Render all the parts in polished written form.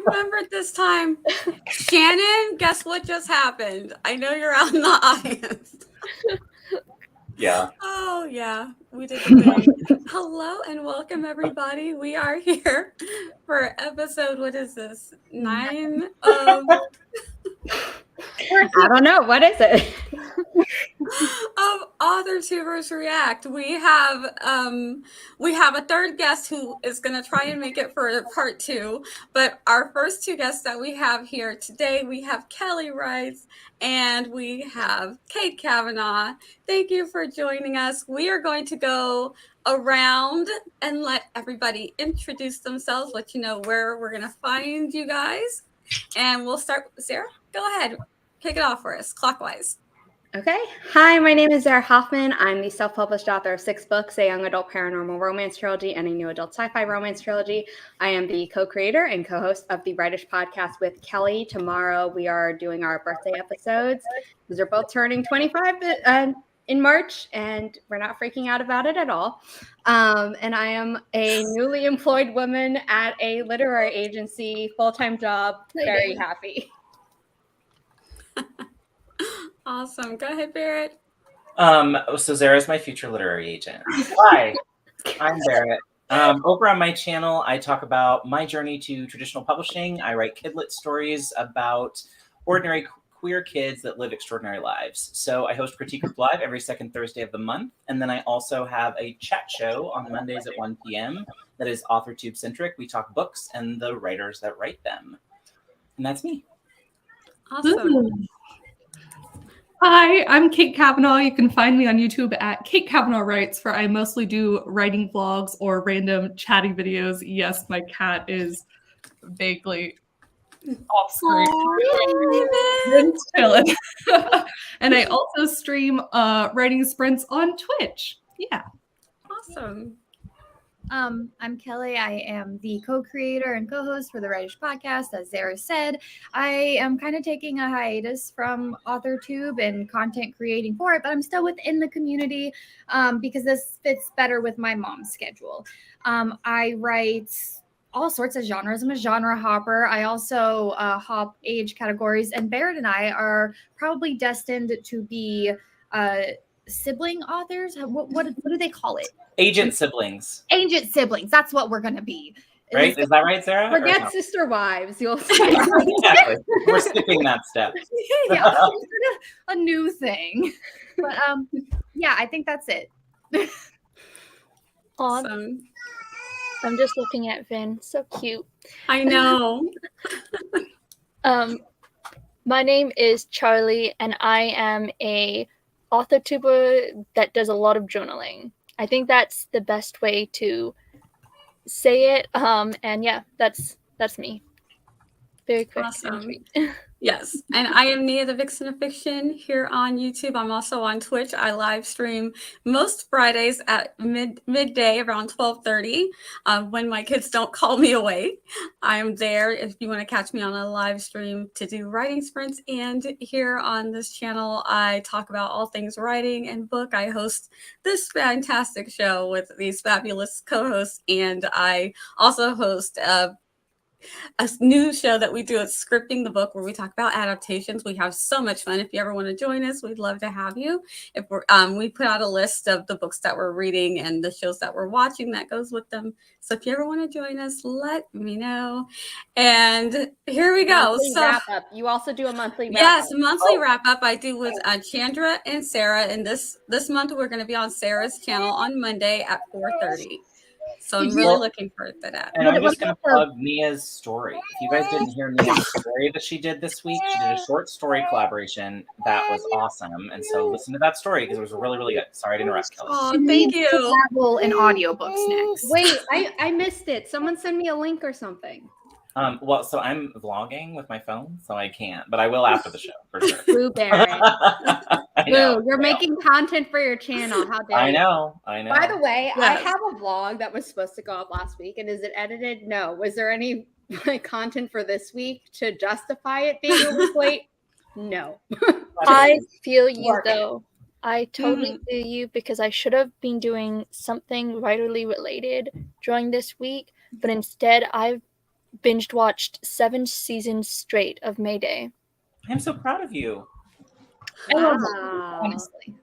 remembered this time. Shannon, guess what just happened? I know you're out in the audience. Yeah. Oh, yeah. We did the thing. Hello and welcome, everybody. We are here for episode, what is this? 9 of... I don't know. What is it? of Authortubers React. We have a third guest who is going to try and make it for part 2. But our first 2 guests that we have here today, we have Kelli Write and we have Cavanaugh. Thank you for joining us. We are going to go around and let everybody introduce themselves, let you know where we're going to find you guys. And we'll start with Zara. Go ahead. Kick it off for us, clockwise. Okay. Hi, my name is Zara Hoffman. I'm the self-published author of 6 books, a young adult paranormal romance trilogy, and a new adult sci-fi romance trilogy. I am the co-creator and co-host of the Writish podcast with Kelli. Tomorrow, we are doing our birthday episodes. These are both turning 25 in March, and we're not freaking out about it at all. And I am a newly employed woman at a literary agency, full-time job, very happy. Awesome. Go ahead, Barrett. So Zara's my future literary agent. Hi, I'm Barrett. Over on my channel, I talk about my journey to traditional publishing. I write kidlit stories about ordinary queer kids that live extraordinary lives. So I host Critique Group Live every second Thursday of the month. And then I also have a chat show on Mondays at 1 p.m. that is Authortube centric. We talk books and the writers that write them. And that's me. Awesome. Hi, I'm Cavanaugh. You can find me on YouTube at Cavanaugh Writes, where I mostly do writing vlogs or random chatting videos. Yes, my cat is vaguely off screen. And I also stream writing sprints on Twitch. Yeah. Awesome. I'm Kelli. I am the co-creator and co-host for the Writish podcast. As Zara said, I am kind of taking a hiatus from Authortube and content creating for it, but I'm still within the community because this fits better with my mom's schedule. I write all sorts of genres. I'm a genre hopper. I also hop age categories, and Barrett and I are probably destined to be sibling authors. What do they call it? Agent siblings. Agent siblings. That's what we're going to be. Right? Is that right, Zara? Forget sister wives. You'll see. Exactly. We're skipping that step. Yeah, a new thing. But yeah, I think that's it. Awesome. I'm just looking at Vin. So cute. I know. My name is Charliee, and I am a Authortuber that does a lot of journaling. I think that's the best way to say it. And yeah, that's me. Very quick. Awesome. Yes. And I am Nia, the Vixen of Fiction, here on YouTube. I'm also on Twitch. I live stream most Fridays at midday around 12:30 when my kids don't call me away. I'm there if you want to catch me on a live stream to do writing sprints. And here on this channel, I talk about all things writing and book. I host this fantastic show with these fabulous co-hosts. And I also host a new show that we do. It's Scripting the Book, where we talk about adaptations. We have so much fun. If you ever want to join us, we'd love to have you. If we're we put out a list of the books that we're reading and the shows that we're watching that goes with them. So if you ever want to join us, let me know. And here we go. Monthly wrap up. You also do a monthly wrap up. Yes, monthly wrap up I do with Chandra and Sarah. And this month we're going to be on Sarah's channel on Monday at 4:30. So I'm really looking forward to that. And I'm just going to plug Nia's story. If you guys didn't hear Nia's story that she did this week, she did a short story collaboration that was awesome. And so listen to that story because it was really, really good. Sorry to interrupt, Kelli. Oh, thank you. Travel and audiobooks next. Wait, I missed it. Someone send me a link or something. Well, so I'm vlogging with my phone, so I can't, but I will after the show for sure. Boo, Barrett. Boo, you're making content for your channel. How dare you? I know. By the way, Yes. I have a vlog that was supposed to go up last week, and is it edited? No. Was there any content for this week to justify it being a week late? No. I feel you though. I totally feel you because I should have been doing something writerly related during this week, but instead I've binged watched 7 seasons straight of Mayday. I'm so proud of you. Wow. Honestly.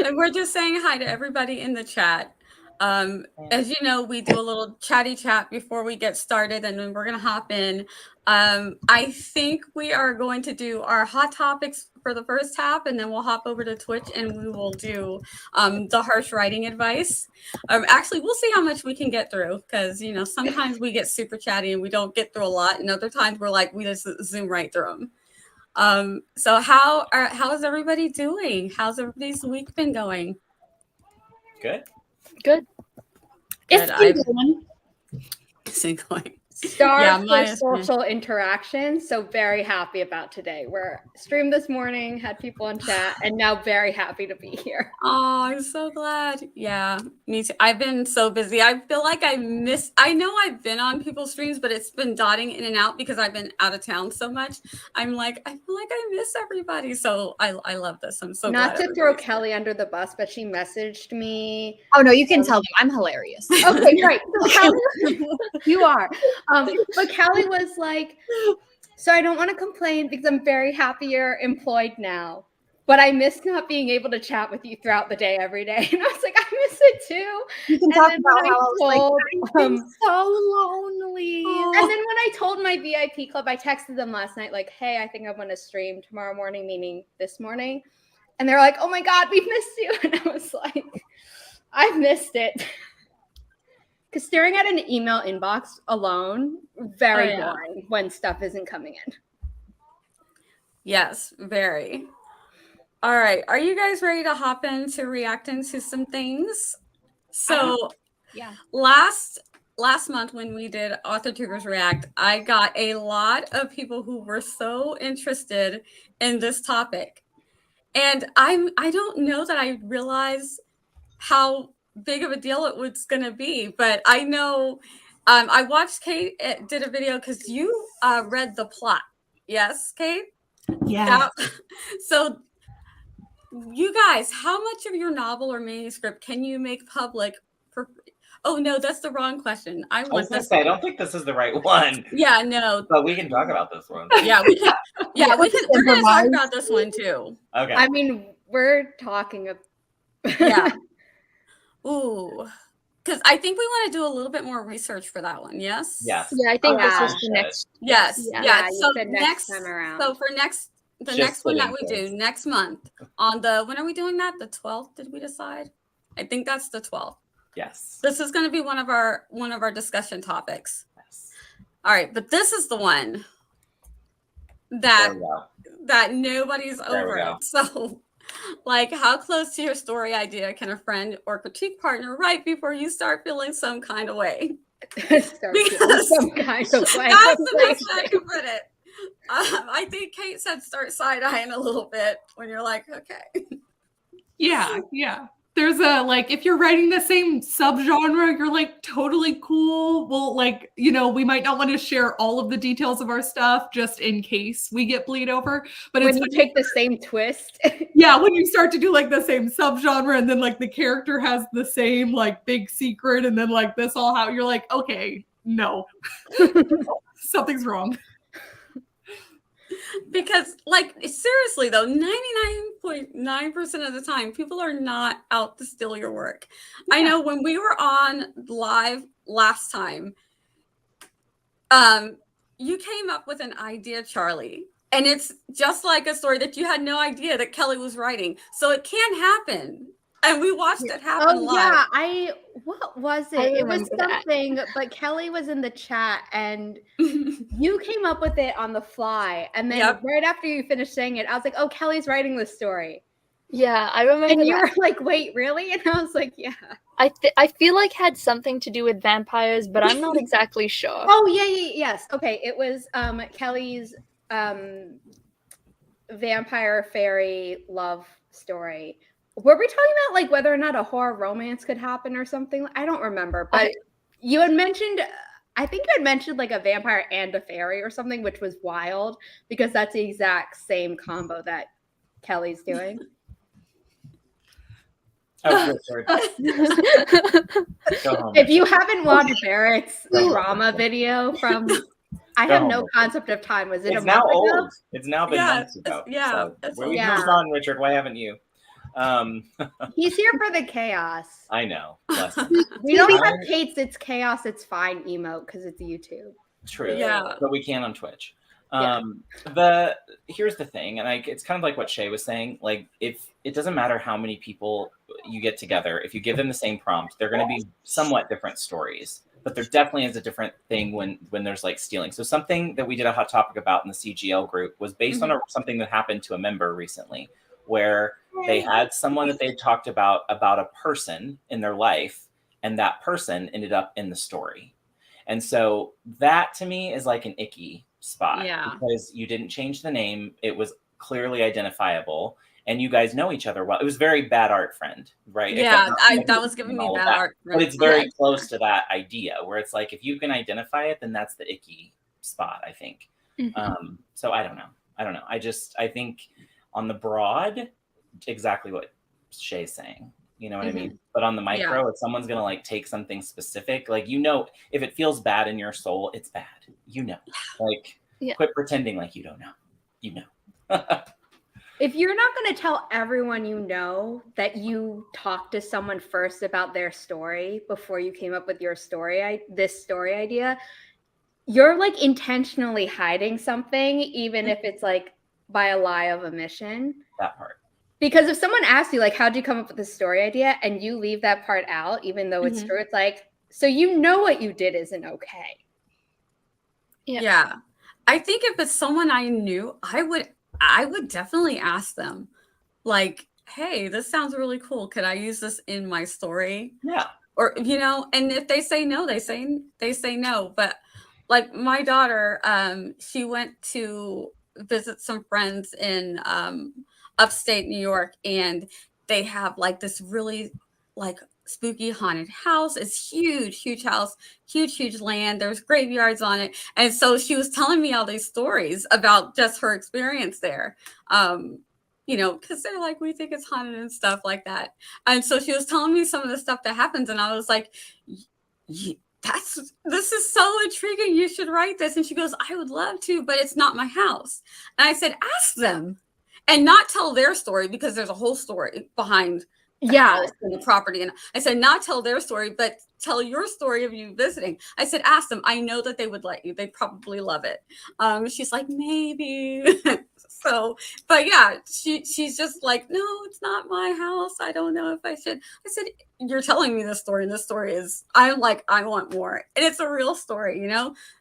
And we're just saying hi to everybody in the chat. As you know, we do a little chatty chat before we get started, and then we're going to hop in. I think we are going to do our hot topics for the first half, and then we'll hop over to Twitch and we will do the harsh writing advice. Actually, we'll see how much we can get through, because, you know, sometimes we get super chatty and we don't get through a lot, and other times we're like, we just zoom right through them. So how is everybody doing? How's everybody's week been going? Good. Good. It's Been going. Starved mine for has social interaction, so very happy about today. We're streamed this morning, had people in chat, and now very happy to be here. Oh, I'm so glad. Yeah, me too. I've been so busy. I feel like I know I've been on people's streams, but it's been dotting in and out because I've been out of town so much. I'm like, I feel like I miss everybody. So I love this. I'm so Not glad to throw everybody's here. Kelly under the bus, but she messaged me. Oh no, you can tell them I'm hilarious. Okay, right. So Kelly, you are. But Kelly was like, so I don't want to complain because I'm very happy you're employed now, but I miss not being able to chat with you throughout the day every day. And I was like, I miss it too. You can And talk then about when how I was like, told, I'm so lonely. Oh. and then when I told my VIP club, I texted them last night, like, hey, I think I'm going to stream tomorrow morning, meaning this morning. And they're like, oh my God, we missed you. And I was like, I missed it. Because staring at an email inbox alone, very boring when stuff isn't coming in. Yes, very. All right. Are you guys ready to hop into reacting to some things? So Yeah. last month when we did Authortubers React, I got a lot of people who were so interested in this topic. And I don't know that I realized how big of a deal it was going to be, but I know I watched Kate did a video because you read the plot. Yes, Kate? Yeah. So you guys, how much of your novel or manuscript can you make public for free? Oh no, that's the wrong question. I was going to say, I don't think this is the right one. Yeah, no. But we can talk about this one. Yeah, we can. Yeah, we can. We're going to talk about this one too. Okay. I mean, we're talking about. Yeah. Ooh. Because I think we want to do a little bit more research for that one. Yes. Yes. Yeah, I think this Yeah. is the next. Yes. Yeah. Yeah. you So said next time around. So for the Just next one that we kidding, do kids. next month on the, when are we doing that? The 12th? Did we decide? I think that's the 12th. Yes. This is going to be one of our discussion topics. Yes. All right, but this is the one There that we go. nobody's There we over go. it. So, like, how close to your story idea can a friend or critique partner write before you start feeling some kind of way? Start feeling some kind of way. That's the best way I can put it. I think Kate said start side-eyeing a little bit when you're like, okay. Yeah. There's a, like, if you're writing the same subgenre, you're like totally cool. Well, like, you know, we might not want to share all of the details of our stuff just in case we get bleed over. But When it's you take the same twist. yeah, when you start to do like the same subgenre and then like the character has the same like big secret and then like this all how you're like, okay, no, something's wrong. Because, like, seriously, though, 99.9% of the time, people are not out to steal your work. Yeah. I know when we were on live last time, you came up with an idea, Charliee, and it's just like a story that you had no idea that Kelly was writing. So it can happen. And we watched it happen live. Yeah, what was it? It was something, but Kelly was in the chat and you came up with it on the fly. And then right after you finished saying it, I was like, oh, Kelly's writing this story. Yeah, I remember. And you were like, wait, really? And I was like, yeah. I feel like had something to do with vampires, but I'm not exactly sure. Oh, yes. Okay, it was Kelly's vampire fairy love story. Were we talking about like whether or not a horror romance could happen or something? I don't remember, but you had mentioned, I think you had mentioned like a vampire and a fairy or something, which was wild because that's the exact same combo that Kelly's doing. Oh, Richard. Go home. If you haven't watched Barrett's drama video from, I Go have home, no Richard. concept of time. Was it It's a now month ago? old. It's now been months ago. So it's we old. moved on, Richard. Why haven't you? He's here for the chaos. I know. Bless him. We don't have Kate's "It's Chaos, It's Fine" emote because it's YouTube. True. Yeah. But we can on Twitch. Here's the thing, and it's kind of like what Shay was saying. Like, if it doesn't matter how many people you get together, if you give them the same prompt, they're going to be somewhat different stories. But there definitely is a different thing when there's like stealing. So something that we did a hot topic about in the CGL group was based on something that happened to a member recently, where they had someone that they talked about a person in their life, and that person ended up in the story. And so that to me is like an icky spot, because you didn't change the name. It was clearly identifiable, and you guys know each other well. It was very bad art friend, right? Yeah, that was giving me bad art friend. But it's very close to that idea where it's like, if you can identify it, then that's the icky spot, I think. So I don't know. I think on the broad, exactly what Shay's saying. You know what I mean? But on the micro, if someone's going to like take something specific, like, if it feels bad in your soul, it's bad. Like, quit pretending like you don't know. If you're not going to tell everyone you know that you talked to someone first about their story before you came up with your this story idea, you're like intentionally hiding something, even if it's like by a lie of omission. That part. Because if someone asks you, like, how'd you come up with this story idea, and you leave that part out, even though it's true, it's like, so you know what you did isn't okay. Yeah. I think if it's someone I knew, I would definitely ask them, like, hey, this sounds really cool. Could I use this in my story? Yeah. Or, and if they say no, they say no. But like my daughter, she went to visit some friends in upstate New York, and they have like this really like spooky haunted house. It's huge house, huge land. There's graveyards on it. And so she was telling me all these stories about just her experience there. Because they're like, we think it's haunted and stuff like that. And so she was telling me some of the stuff that happens, and I was like, this is so intriguing. You should write this. And she goes, I would love to, but it's not my house. And I said, ask them. And not tell their story, because there's a whole story behind the house and the property. And I said, not tell their story, but tell your story of you visiting. I said, ask them. I know that they would let you. They probably love it. She's like, maybe. So, but yeah, she's just like, no, it's not my house. I don't know if I should. I said, you're telling me this story, and this story is, I'm like, I want more. And it's a real story,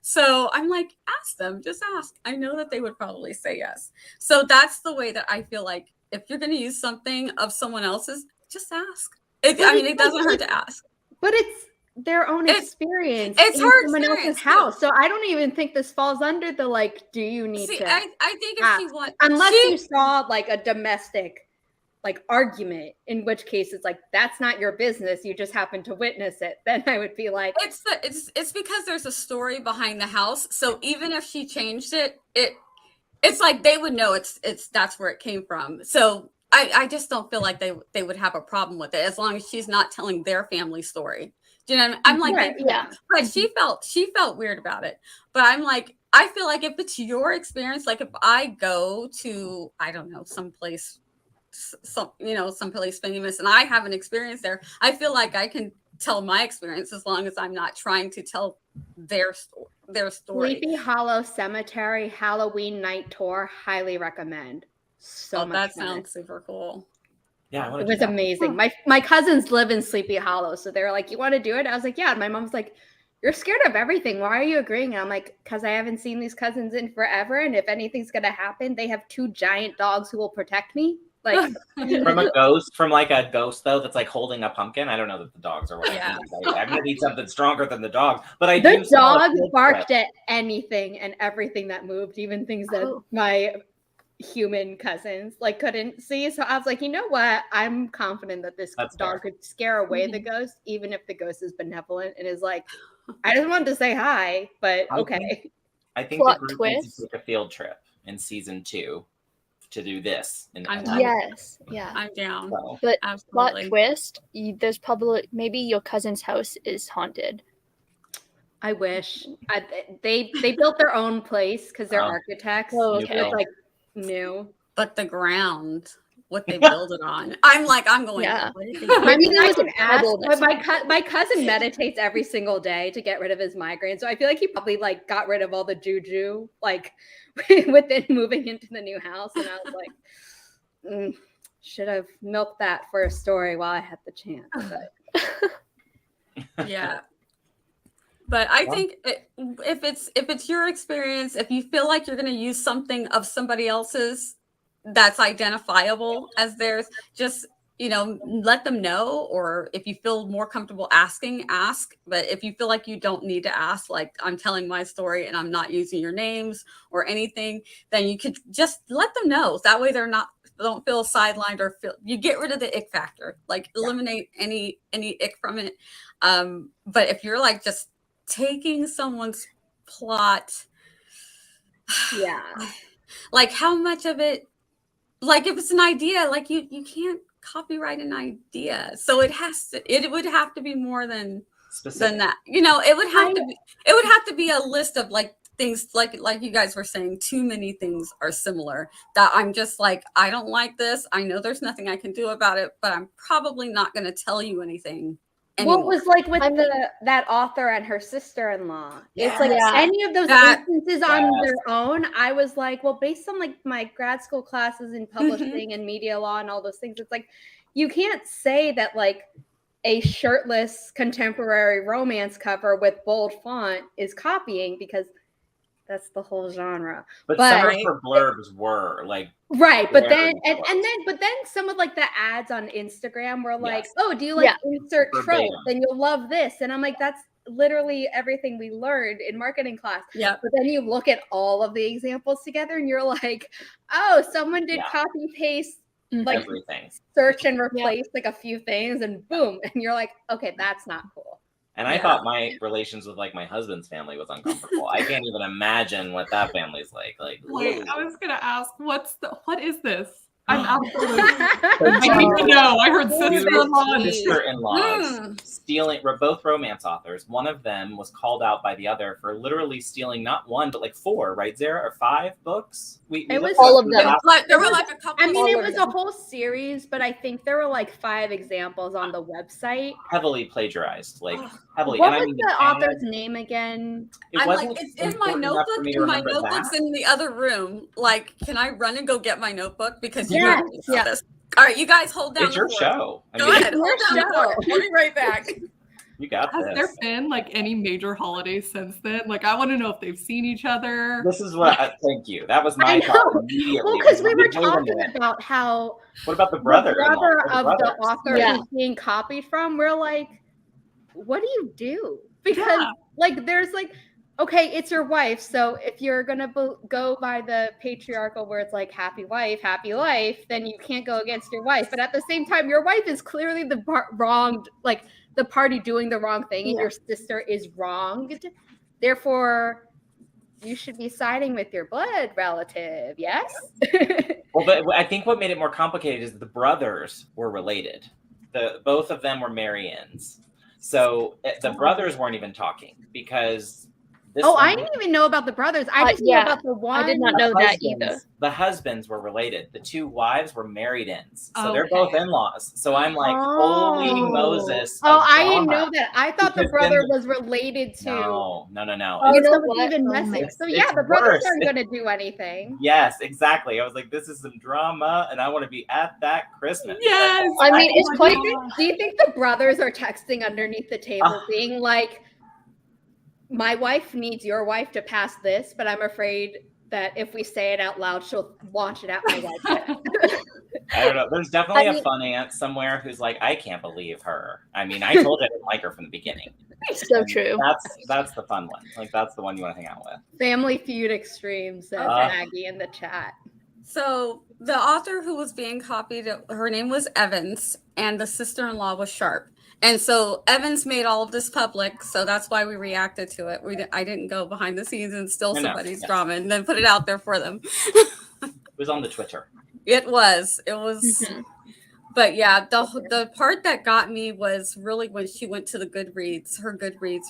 So I'm like, ask them, just ask. I know that they would probably say yes. So that's the way that I feel like, if you're going to use something of someone else's, just ask. It doesn't hurt to ask. But it's their own experience. It's in her someone else's house. So I don't even think this falls under the like, do you need to? I think if she wants, unless you saw like a domestic like argument, in which case it's like, that's not your business. You just happen to witness it. Then I would be like, it's because there's a story behind the house. So even if she changed it's like they would know that's where it came from. So I just don't feel like they would have a problem with it, as long as she's not telling their family story. Do you know what I mean? I'm like, but she felt weird about it. But I'm like, I feel like if it's your experience, like if I go to, I don't know, someplace famous, and I have an experience there, I feel like I can tell my experience, as long as I'm not trying to tell their story. Sleepy Hollow Cemetery Halloween night tour, highly recommend. So much that fun. sounds super cool. Yeah, it was amazing. My cousins live in Sleepy Hollow, so they were like, you want to do it? I was like, yeah. And my mom's like, you're scared of everything. Why are you agreeing? And I'm like, because I haven't seen these cousins in forever, and if anything's gonna happen, they have 2 giant dogs who will protect me. Like from a ghost though, that's like holding a pumpkin. I don't know that the dogs are what I'm gonna need something stronger than the dog. But the dog barked at anything and everything that moved, even things that my human cousins like couldn't see. So I was like, you know what? I'm confident that this dog could scare away the ghost, even if the ghost is benevolent and is like, I just wanted to say hi, but okay. I think the group needs to take a field trip in season 2 to do this. Yes, yeah. I'm down. So, But plot Absolutely. twist, there's probably maybe your cousin's house is haunted. I wish they built their own place because they're architects. Oh, New okay. build. It's like new. But the ground, what they build it on. I'm going, Yeah. what did they I mean, there I was a can ask, pebble but next my cousin meditates every single day to get rid of his migraine. So I feel like he probably like got rid of all the juju like within moving into the new house. And I was like, should have milked that for a story while I had the chance. But. Yeah. But I think if it's your experience, if you feel like you're going to use something of somebody else's that's identifiable as theirs, just, let them know. Or if you feel more comfortable asking, ask. But if you feel like you don't need to ask, like I'm telling my story and I'm not using your names or anything, then you could just let them know. That way don't feel sidelined or you get rid of the ick factor, like eliminate any ick from it. But if you're like just taking someone's plot, Yeah, like how much of it, like if it's an idea, like you can't copyright an idea, so it would have to be more than that. It would have to be a list of like things like you guys were saying, too many things are similar that I'm just like, I don't like this, I know there's nothing I can do about it, but I'm probably not going to tell you anything anymore. What was like with that author and her sister-in-law? Yes. It's like any of those instances on their own. I was like, well, based on like my grad school classes in publishing and media law and all those things, it's like you can't say that like a shirtless contemporary romance cover with bold font is copying because that's the whole genre. But some of her blurbs were like but then some of like the ads on Instagram were like, oh, do you like insert trope? Then you'll love this. And I'm like, that's literally everything we learned in marketing class. Yeah. But then you look at all of the examples together and you're like, oh, someone did copy paste like everything, search and replace like a few things and boom. And you're like, okay, that's not cool. And I thought my relations with like my husband's family was uncomfortable. I can't even imagine what that family's like. Wait, I was gonna ask, what is this? I'm absolutely. I need to know. I heard sister-in-laws stealing. Both romance authors. One of them was called out by the other for literally stealing not one but like 4, right, Zara, or 5 books. It was all of them. There were like a couple. I mean, it was a whole series, but I think there were like 5 examples on the website. Heavily plagiarized, like heavily. What was the author's name again? It's in my notebook, and my notebook's in the other room. Like, can I run and go get my notebook? Because you know this. All right, you guys hold down. It's your show. Go ahead, hold down the fort. We'll be right back. You got this. Has there been like any major holidays since then? Like, I want to know if they've seen each other. This is what. Thank you. That was my thought immediately. Well, because we were talking about how. What about the brother? The brother of the author who's being copied from. We're like, what do you do? Because like, there's like. Okay, it's your wife. So if you're going to go by the patriarchal where it's like happy wife, happy life, then you can't go against your wife. But at the same time, your wife is clearly the wronged, like the party doing the wrong thing, and your sister is wronged. Therefore, you should be siding with your blood relative. Yes? Well, but I think what made it more complicated is the brothers were related. Both of them were Marians. So the brothers weren't even talking because... I didn't even know about the brothers. I just knew about the one. I did not know that either. The husbands were related. The 2 wives were married-ins. So they're both in-laws. So I'm like, holy Moses. I didn't know that. I thought the brother was related to. No. Oh, you know what? Even messy. So the brothers aren't going to do anything. Yes, exactly. I was like, this is some drama, and I want to be at that Christmas. Yes. Like, I mean, it's quite. Do you think the brothers are texting underneath the table, being like, my wife needs your wife to pass this, but I'm afraid that if we say it out loud, she'll launch it at my wife. I don't know. There's definitely a fun aunt somewhere who's like, I can't believe her. I mean, I told you I didn't like her from the beginning. So true. That's the fun one. Like, that's the one you want to hang out with. Family Feud extreme, says Maggie in the chat. So the author who was being copied, her name was Evans, and the sister-in-law was Sharp. And so Evans made all of this public, so that's why we reacted to it. I didn't go behind the scenes and steal somebody's drama and then put it out there for them. It was on the Twitter. It was. But yeah, the part that got me was really when she went to her Goodreads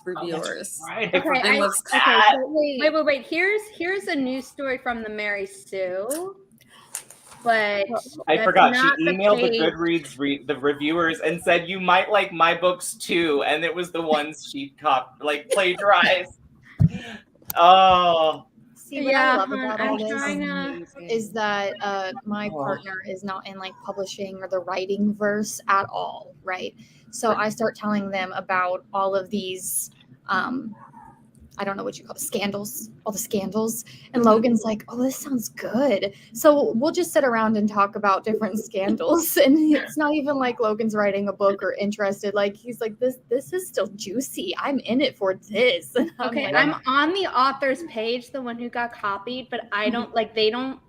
reviewers. Right. Okay, so wait. Here's a news story from the Mary Sue. But I forgot. She emailed the Goodreads the reviewers and said, "You might like my books too," and it was the ones she plagiarized. Oh. See, what I love about all this is that my partner is not in like publishing or the writing verse at all, right? So I start telling them about all of these, I don't know what you call it, all the scandals. And Logan's like, oh, this sounds good. So we'll just sit around and talk about different scandals. And it's not even like Logan's writing a book or interested. Like, he's like, this is still juicy. I'm in it for this. And I'm on the author's page, the one who got copied, but I don't they don't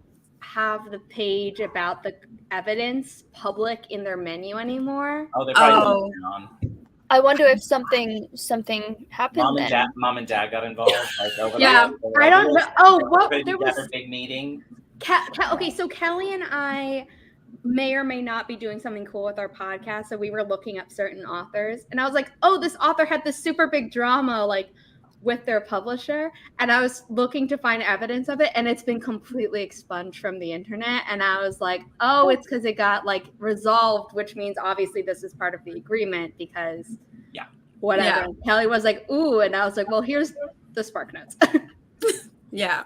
have the page about the evidence public in their menu anymore. Oh, they probably on. I wonder if something happened. Mom and dad got involved. I don't know. Oh, what? There was a big meeting. Okay, so Kelly and I may or may not be doing something cool with our podcast. So we were looking up certain authors, and I was like, "Oh, this author had this super big drama with their publisher," and I was looking to find evidence of it, and it's been completely expunged from the internet. And I was like, "Oh, it's because it got resolved, which means obviously this is part of the agreement because whatever." Yeah. Kelly was like, "Ooh," and I was like, "Well, here's the spark notes." Yeah.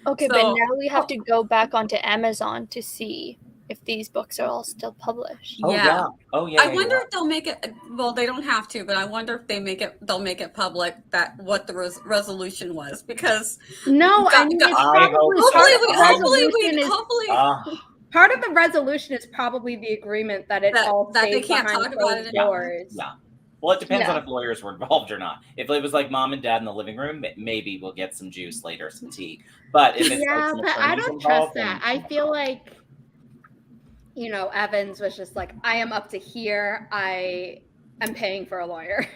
Okay, but now we have to go back onto Amazon to see if these books are all still published. Oh yeah. I wonder if they'll make it. Well, they don't have to, but I wonder if they'll make it public what the resolution was, because hopefully part of the resolution is probably the agreement that they can't talk about it doors. Yeah. Well, it depends on if lawyers were involved or not. If it was like mom and dad in the living room, maybe we'll get some juice later, some tea. But if it's but I don't trust that. I feel like, Evans was just like, I am up to here. I am paying for a lawyer.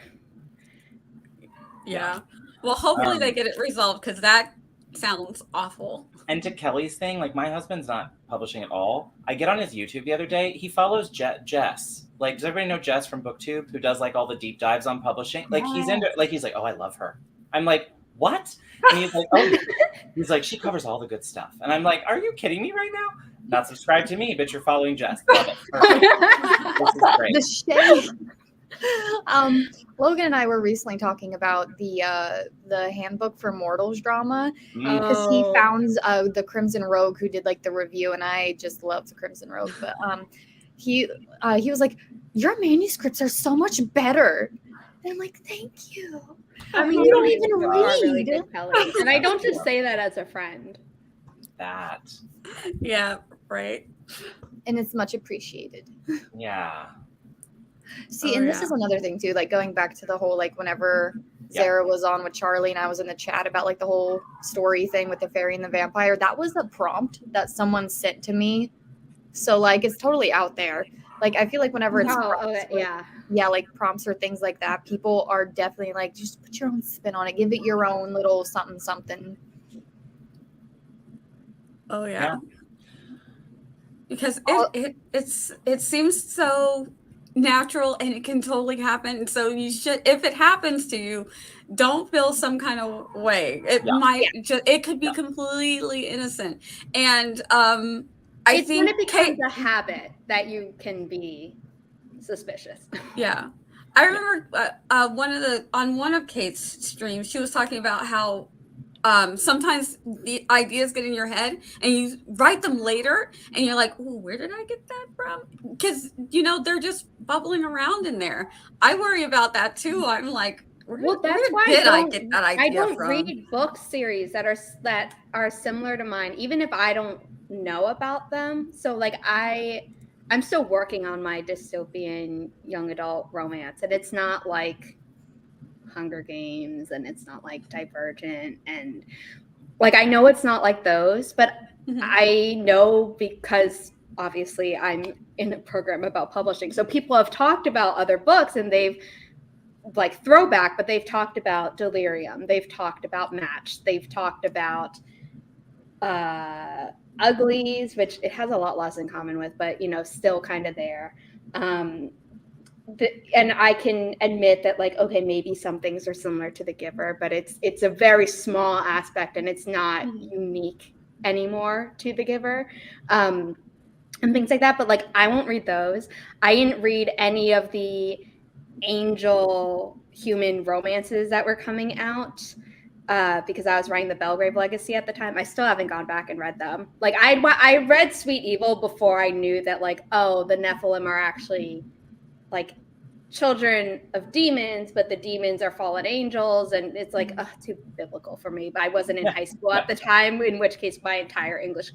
Yeah. Well, hopefully they get it resolved, because that sounds awful. And to Kelly's thing, my husband's not publishing at all. I get on his YouTube the other day. He follows Jess. Does everybody know Jess from Booktube, who does all the deep dives on publishing? He's into he's like, oh, I love her. I'm like, what? And he's like, oh, he's like, she covers all the good stuff. And I'm like, are you kidding me right now? Not subscribed to me, but you're following Jess. Love it. This is great. The shame. Logan and I were recently talking about the handbook for mortals drama, because he found the Crimson Rogue, who did the review, and I just love the Crimson Rogue. But he was like, your manuscripts are so much better. And I'm like, thank you. I mean, you don't even read. Really good, and I don't just say that as a friend. That. Yeah, right. And it's much appreciated. Yeah. See, this is another thing too, going back to the whole, whenever Zara was on with Charliee and I was in the chat about the whole story thing with the fairy and the vampire, that was a prompt that someone sent to me. So it's totally out there. I feel whenever it's prompts or things like that, people are definitely just put your own spin on it, give it your own little something. Oh yeah. Because it seems so natural, and it can totally happen. So you should, if it happens to you, don't feel some kind of way. It could be completely innocent. And I think when it becomes a habit that you can be suspicious. Yeah. I remember on one of Kate's streams, she was talking about how sometimes the ideas get in your head and you write them later and you're like, oh, where did I get that from? Because, they're just bubbling around in there. I worry about that too. I'm like, where did I get that idea from? I don't read book series that are similar to mine, even if I don't know about them. So I'm still working on my dystopian young adult romance, and it's not like Hunger Games, and it's not like Divergent, and I know it's not like those, but I know because obviously I'm in a program about publishing, so people have talked about other books, and they've throwback, but they've talked about Delirium, they've talked about Match, they've talked about uglies, which it has a lot less in common with, but still kind of there. And I can admit that, like, okay, maybe some things are similar to The Giver, but it's a very small aspect, and it's not unique anymore to The Giver, and things like that. But like, I won't read those. I didn't read any of the angel human romances that were coming out because I was writing the Belgrave Legacy at the time. I still haven't gone back and read them. Like, I read Sweet Evil before I knew that, like, oh, the Nephilim are actually like children of demons, but the demons are fallen angels, and it's like, too biblical for me. But I wasn't in high school at the time, in which case my entire English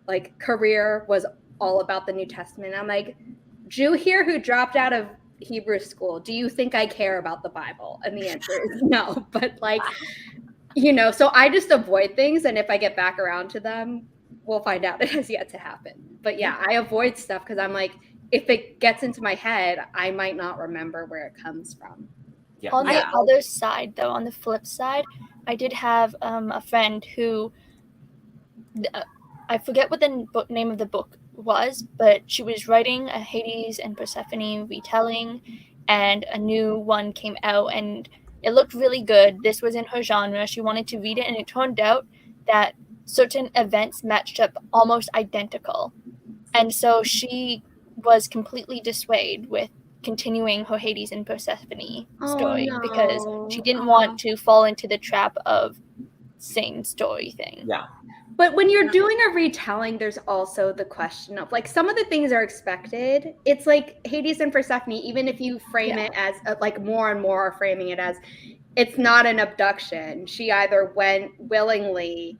like career was all about the New Testament. I'm like, Jew here who dropped out of Hebrew school, do you think I care about the Bible? And the answer is no. But like, so I just avoid things, and if I get back around to them, we'll find out. It has yet to happen. But yeah, I avoid stuff because I'm like, if it gets into my head, I might not remember where it comes from. Yeah. On the other side, though, on the flip side, I did have a friend who, I forget what the name of the book was, but she was writing a Hades and Persephone retelling, and a new one came out, and it looked really good. This was in her genre. She wanted to read it, and it turned out that certain events matched up almost identical. And so she was completely dissuaded with continuing her Hades and Persephone story because she didn't want to fall into the trap of same story thing. Yeah. But when you're doing a retelling, there's also the question of, like, some of the things are expected. It's like Hades and Persephone, even if you frame it as, like, more and more are framing it as, it's not an abduction. She either went willingly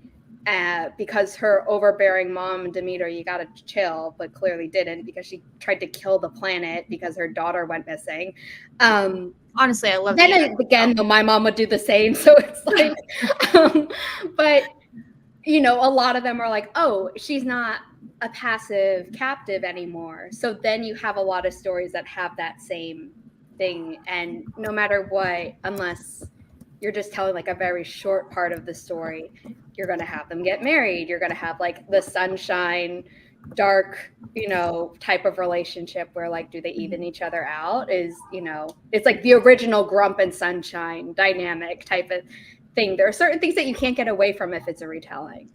because her overbearing mom, Demeter, you gotta chill, but clearly didn't, because she tried to kill the planet because her daughter went missing. Honestly, I love that. Then again, though, my mom would do the same. So it's like, but a lot of them are like, oh, she's not a passive captive anymore. So then you have a lot of stories that have that same thing. And no matter what, unless you're just telling like a very short part of the story, you're going to have them get married. You're going to have like the sunshine, dark, type of relationship where, like, do they even each other out? It's like the original Grump and Sunshine dynamic type of thing. There are certain things that you can't get away from if it's a retelling.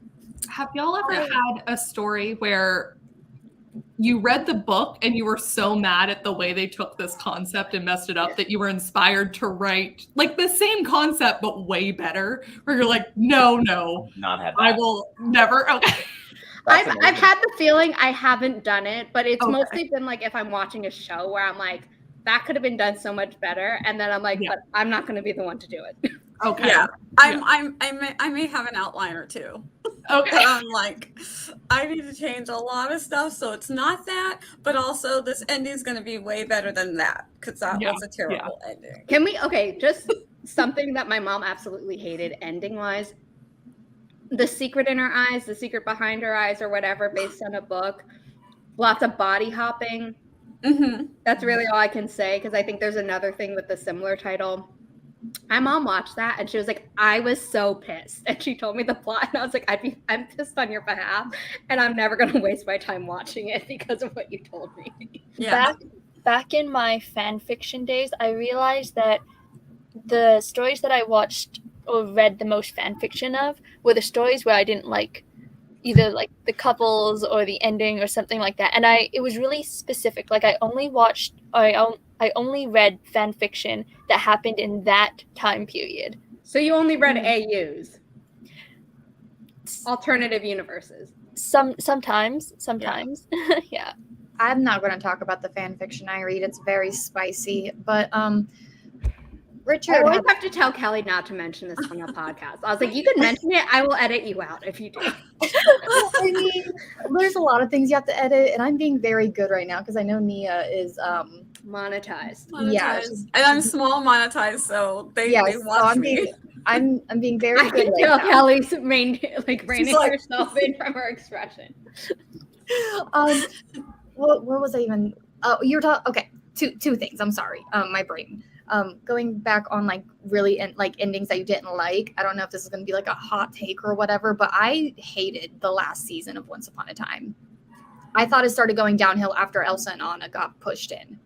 Have y'all ever had a story where you read the book and you were so mad at the way they took this concept and messed it up that you were inspired to write like the same concept but way better, where you're like, no, not had that. I will never. Okay. I've had the feeling, I haven't done it, but it's mostly been like if I'm watching a show where I'm like, that could have been done so much better, and then I'm like, but I'm not going to be the one to do it. Okay. Yeah. I may have an outline or two. Okay. I'm like, I need to change a lot of stuff, so it's not that, but also this ending is going to be way better than that, because that was a terrible ending. Can we? Okay, just something that my mom absolutely hated ending-wise. The secret in her eyes, the secret behind her eyes, or whatever, based on a book. Lots of body hopping. Mm-hmm. That's really all I can say, because I think there's another thing with the similar title. My mom watched that and she was like, I was so pissed. And she told me the plot, and I was like, I'm pissed on your behalf, and I'm never going to waste my time watching it because of what you told me. Yeah. Back in my fan fiction days, I realized that the stories that I watched or read the most fan fiction of were the stories where I didn't like either like the couples or the ending or something like that. And it was really specific. Like I only read fan fiction that happened in that time period. So you only read AUs? Alternative universes? Sometimes. Yeah. I'm not going to talk about the fan fiction I read. It's very spicy, but Richard, I always have to tell Kelly not to mention this on the podcast. I was like, you can mention it. I will edit you out if you do. I mean, there's a lot of things you have to edit, and I'm being very good right now because I know Nia is monetized. Yeah, and I'm small monetized, so they watch me. I'm being very good. I can tell Kelly's reining herself in from her expression. What was I even? Oh, you were talking. Okay, two things. I'm sorry. My brain. Going back on like really like endings that you didn't like. I don't know if this is going to be like a hot take or whatever, but I hated the last season of Once Upon a Time. I thought it started going downhill after Elsa and Anna got pushed in.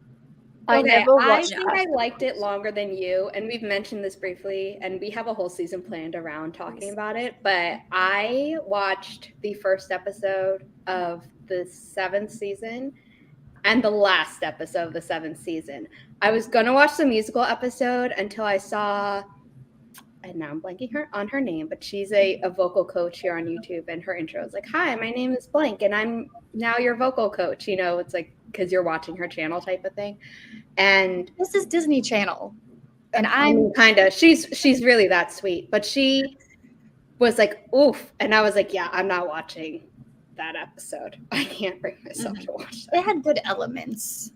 I never watched think I liked it longer than you, and we've mentioned this briefly, and we have a whole season planned around talking about it, but I watched the first episode of the 7th season and the last episode of the 7th season. I was going to watch the musical episode until I saw, and now I'm blanking on her name, but she's a vocal coach here on YouTube, and her intro is like, "Hi, my name is blank, and I'm now your vocal coach." You know, it's like, because you're watching her channel type of thing. And this is Disney Channel. And I'm kind of, she's really that sweet, but she was like, oof. And I was like, yeah, I'm not watching that episode. I can't bring myself to watch that. It had good elements.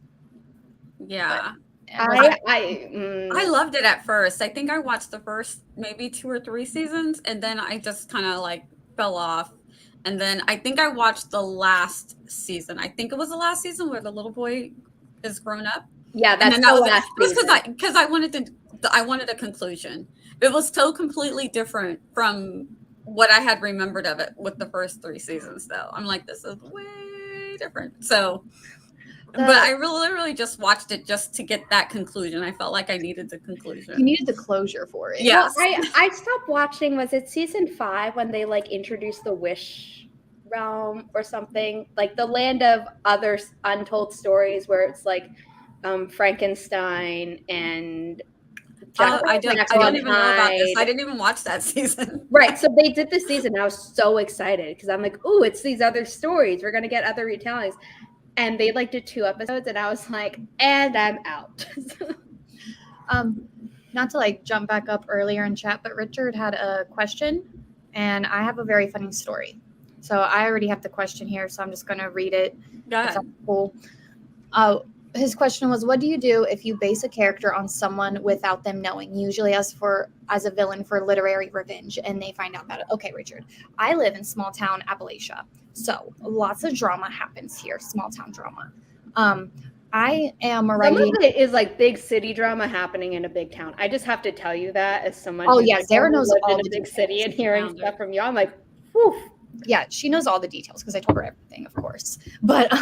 Yeah. I loved it at first. I think I watched the first maybe 2 or 3 seasons, and then I just kind of like fell off. And then I think I watched the last season. I think it was the last season where the little boy is grown up. Yeah, that's the last season. Because I wanted a conclusion. It was so completely different from what I had remembered of it with the first 3 seasons, though. I'm like, this is way different. So, but I really just watched it just to get that conclusion. I felt like I needed the conclusion. You needed the closure for it. Yes. Well, I stopped watching, was it season 5 when they like introduced the Wish realm or something? Like the land of other untold stories where it's like Frankenstein and I don't even know about this. I didn't even watch that season. Right. So they did this season. I was so excited because I'm like, oh, it's these other stories. We're going to get other retellings. And they like did 2 episodes and I was like, and I'm out. Not to like jump back up earlier in chat, but Richard had a question and I have a very funny story. So I already have the question here, so I'm just going to read it. Go ahead. Cool. His question was, what do you do if you base a character on someone without them knowing, usually as a villain for literary revenge, and they find out about it? Okay, Richard, I live in small town Appalachia, so lots of drama happens here, small town drama. I am writing. Some of it is like big city drama happening in a big town. I just have to tell you that as someone. Oh yeah, Zara knows all the big details. City and hearing stuff from you, I'm like, whew. Yeah, she knows all the details because I told her everything, of course. But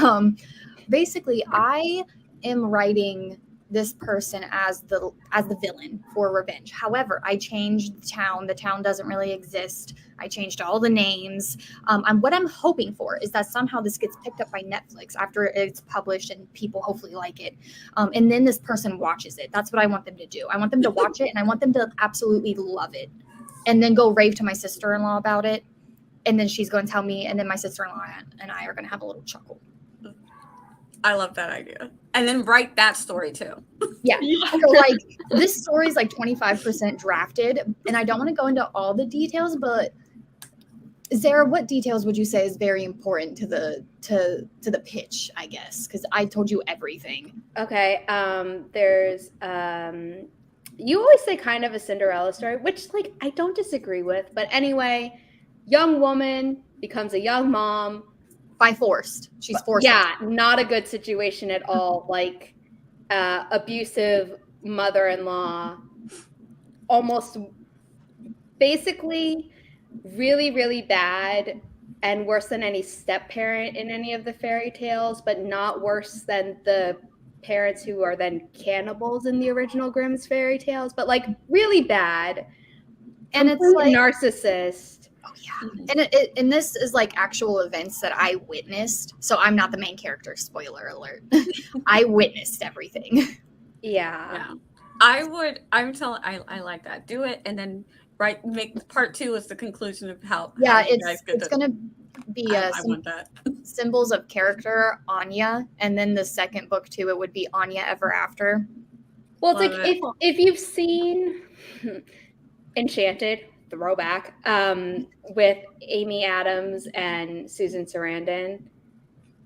basically, I am writing this person as the villain for revenge. However, I changed the town. The town doesn't really exist. I changed all the names. And what I'm hoping for is that somehow this gets picked up by Netflix after it's published and people hopefully like it. And then this person watches it. That's what I want them to do. I want them to watch it and I want them to absolutely love it. And then go rave to my sister-in-law about it. And then she's going to tell me, and then my sister-in-law and I are going to have a little chuckle. I love that idea. And then write that story too. Yeah. So like this story is like 25% drafted, and I don't want to go into all the details, but Zara, what details would you say is very important to the pitch, I guess? Because I told you everything. Okay. There's you always say kind of a Cinderella story, which like I don't disagree with, but anyway, young woman becomes a young mom. By forced. She's forced. Yeah, not a good situation at all. Like abusive mother-in-law, almost basically really, really bad and worse than any step-parent in any of the fairy tales, but not worse than the parents who are then cannibals in the original Grimm's fairy tales, but like really bad. And it's like narcissist. Oh yeah, and this is like actual events that I witnessed. So I'm not the main character. Spoiler alert. I witnessed everything. Yeah. I like that. Do it and then make part 2 is the conclusion of how. Yeah, how it's gonna be I want that. Symbols of character Anya, and then the second book too. It would be Anya Ever After. Well, it's like if you've seen Enchanted. Throwback with Amy Adams and Susan Sarandon.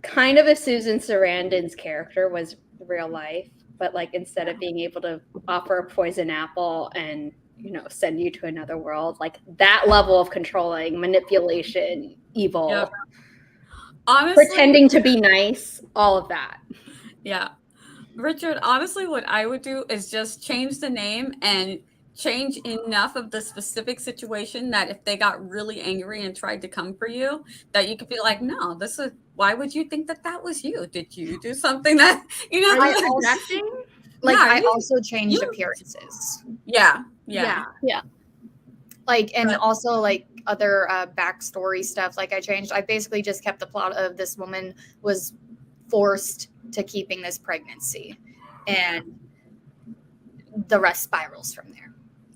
Kind of if Susan Sarandon's character was real life, but like instead of being able to offer a poison apple and send you to another world, like that level of controlling, manipulation, evil, Honestly, pretending to be nice, all of that. Yeah. Richard, honestly, what I would do is just change the name and change enough of the specific situation that if they got really angry and tried to come for you, that you could be like, no, this is, why would you think that that was you? Did you do something that, you know? Are you also- projecting? Like Yeah, I you- also changed you- appearances. Yeah. Like, and But- also like other backstory stuff. Like I basically just kept the plot of this woman was forced to keeping this pregnancy, and the rest spirals from there.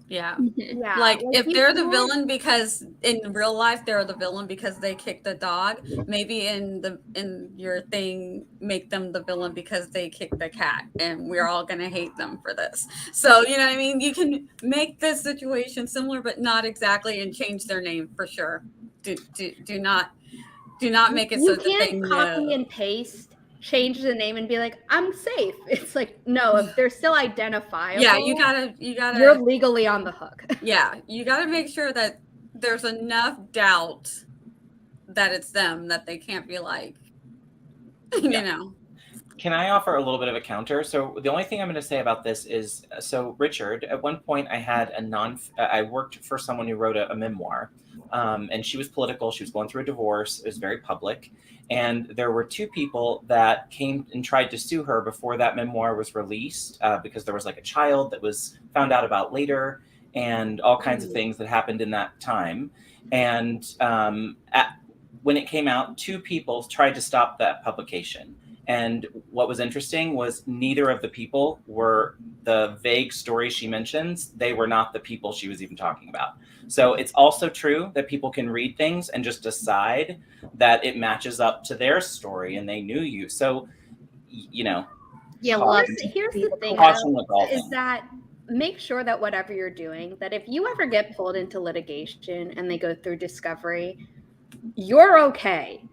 Yeah. Yeah. Like if you they're the can't- villain because in real life they're the villain because they kicked the dog, maybe in your thing make them the villain because they kicked the cat, and we're all gonna hate them for this. So you know what I mean? You can make the situation similar but not exactly, and change their name for sure. Do not make it so You that they can't copy know. and paste, change the name, and be like, I'm safe. It's like, no, if they're still identifiable, Yeah, you gotta you're legally on the hook. yeah, you gotta make sure that there's enough doubt that it's them that they can't be like, you know. Can I offer a little bit of a counter? So the only thing I'm going to say about this is, so Richard, at one point I had I worked for someone who wrote a memoir, and she was political. She was going through a divorce. It was very public. And there were two people that came and tried to sue her before that memoir was released, because there was like a child that was found out about later, and all kinds of things that happened in that time. And when it came out, two people tried to stop that publication. And what was interesting was neither of the people were the vague stories she mentions. They were not the people she was even talking about. So it's also true that people can read things and just decide that it matches up to their story and they knew you. So, you know. Yeah, Here's the thing, Caution with all is things. that make sure that whatever you're doing, that if you ever get pulled into litigation and they go through discovery, you're okay.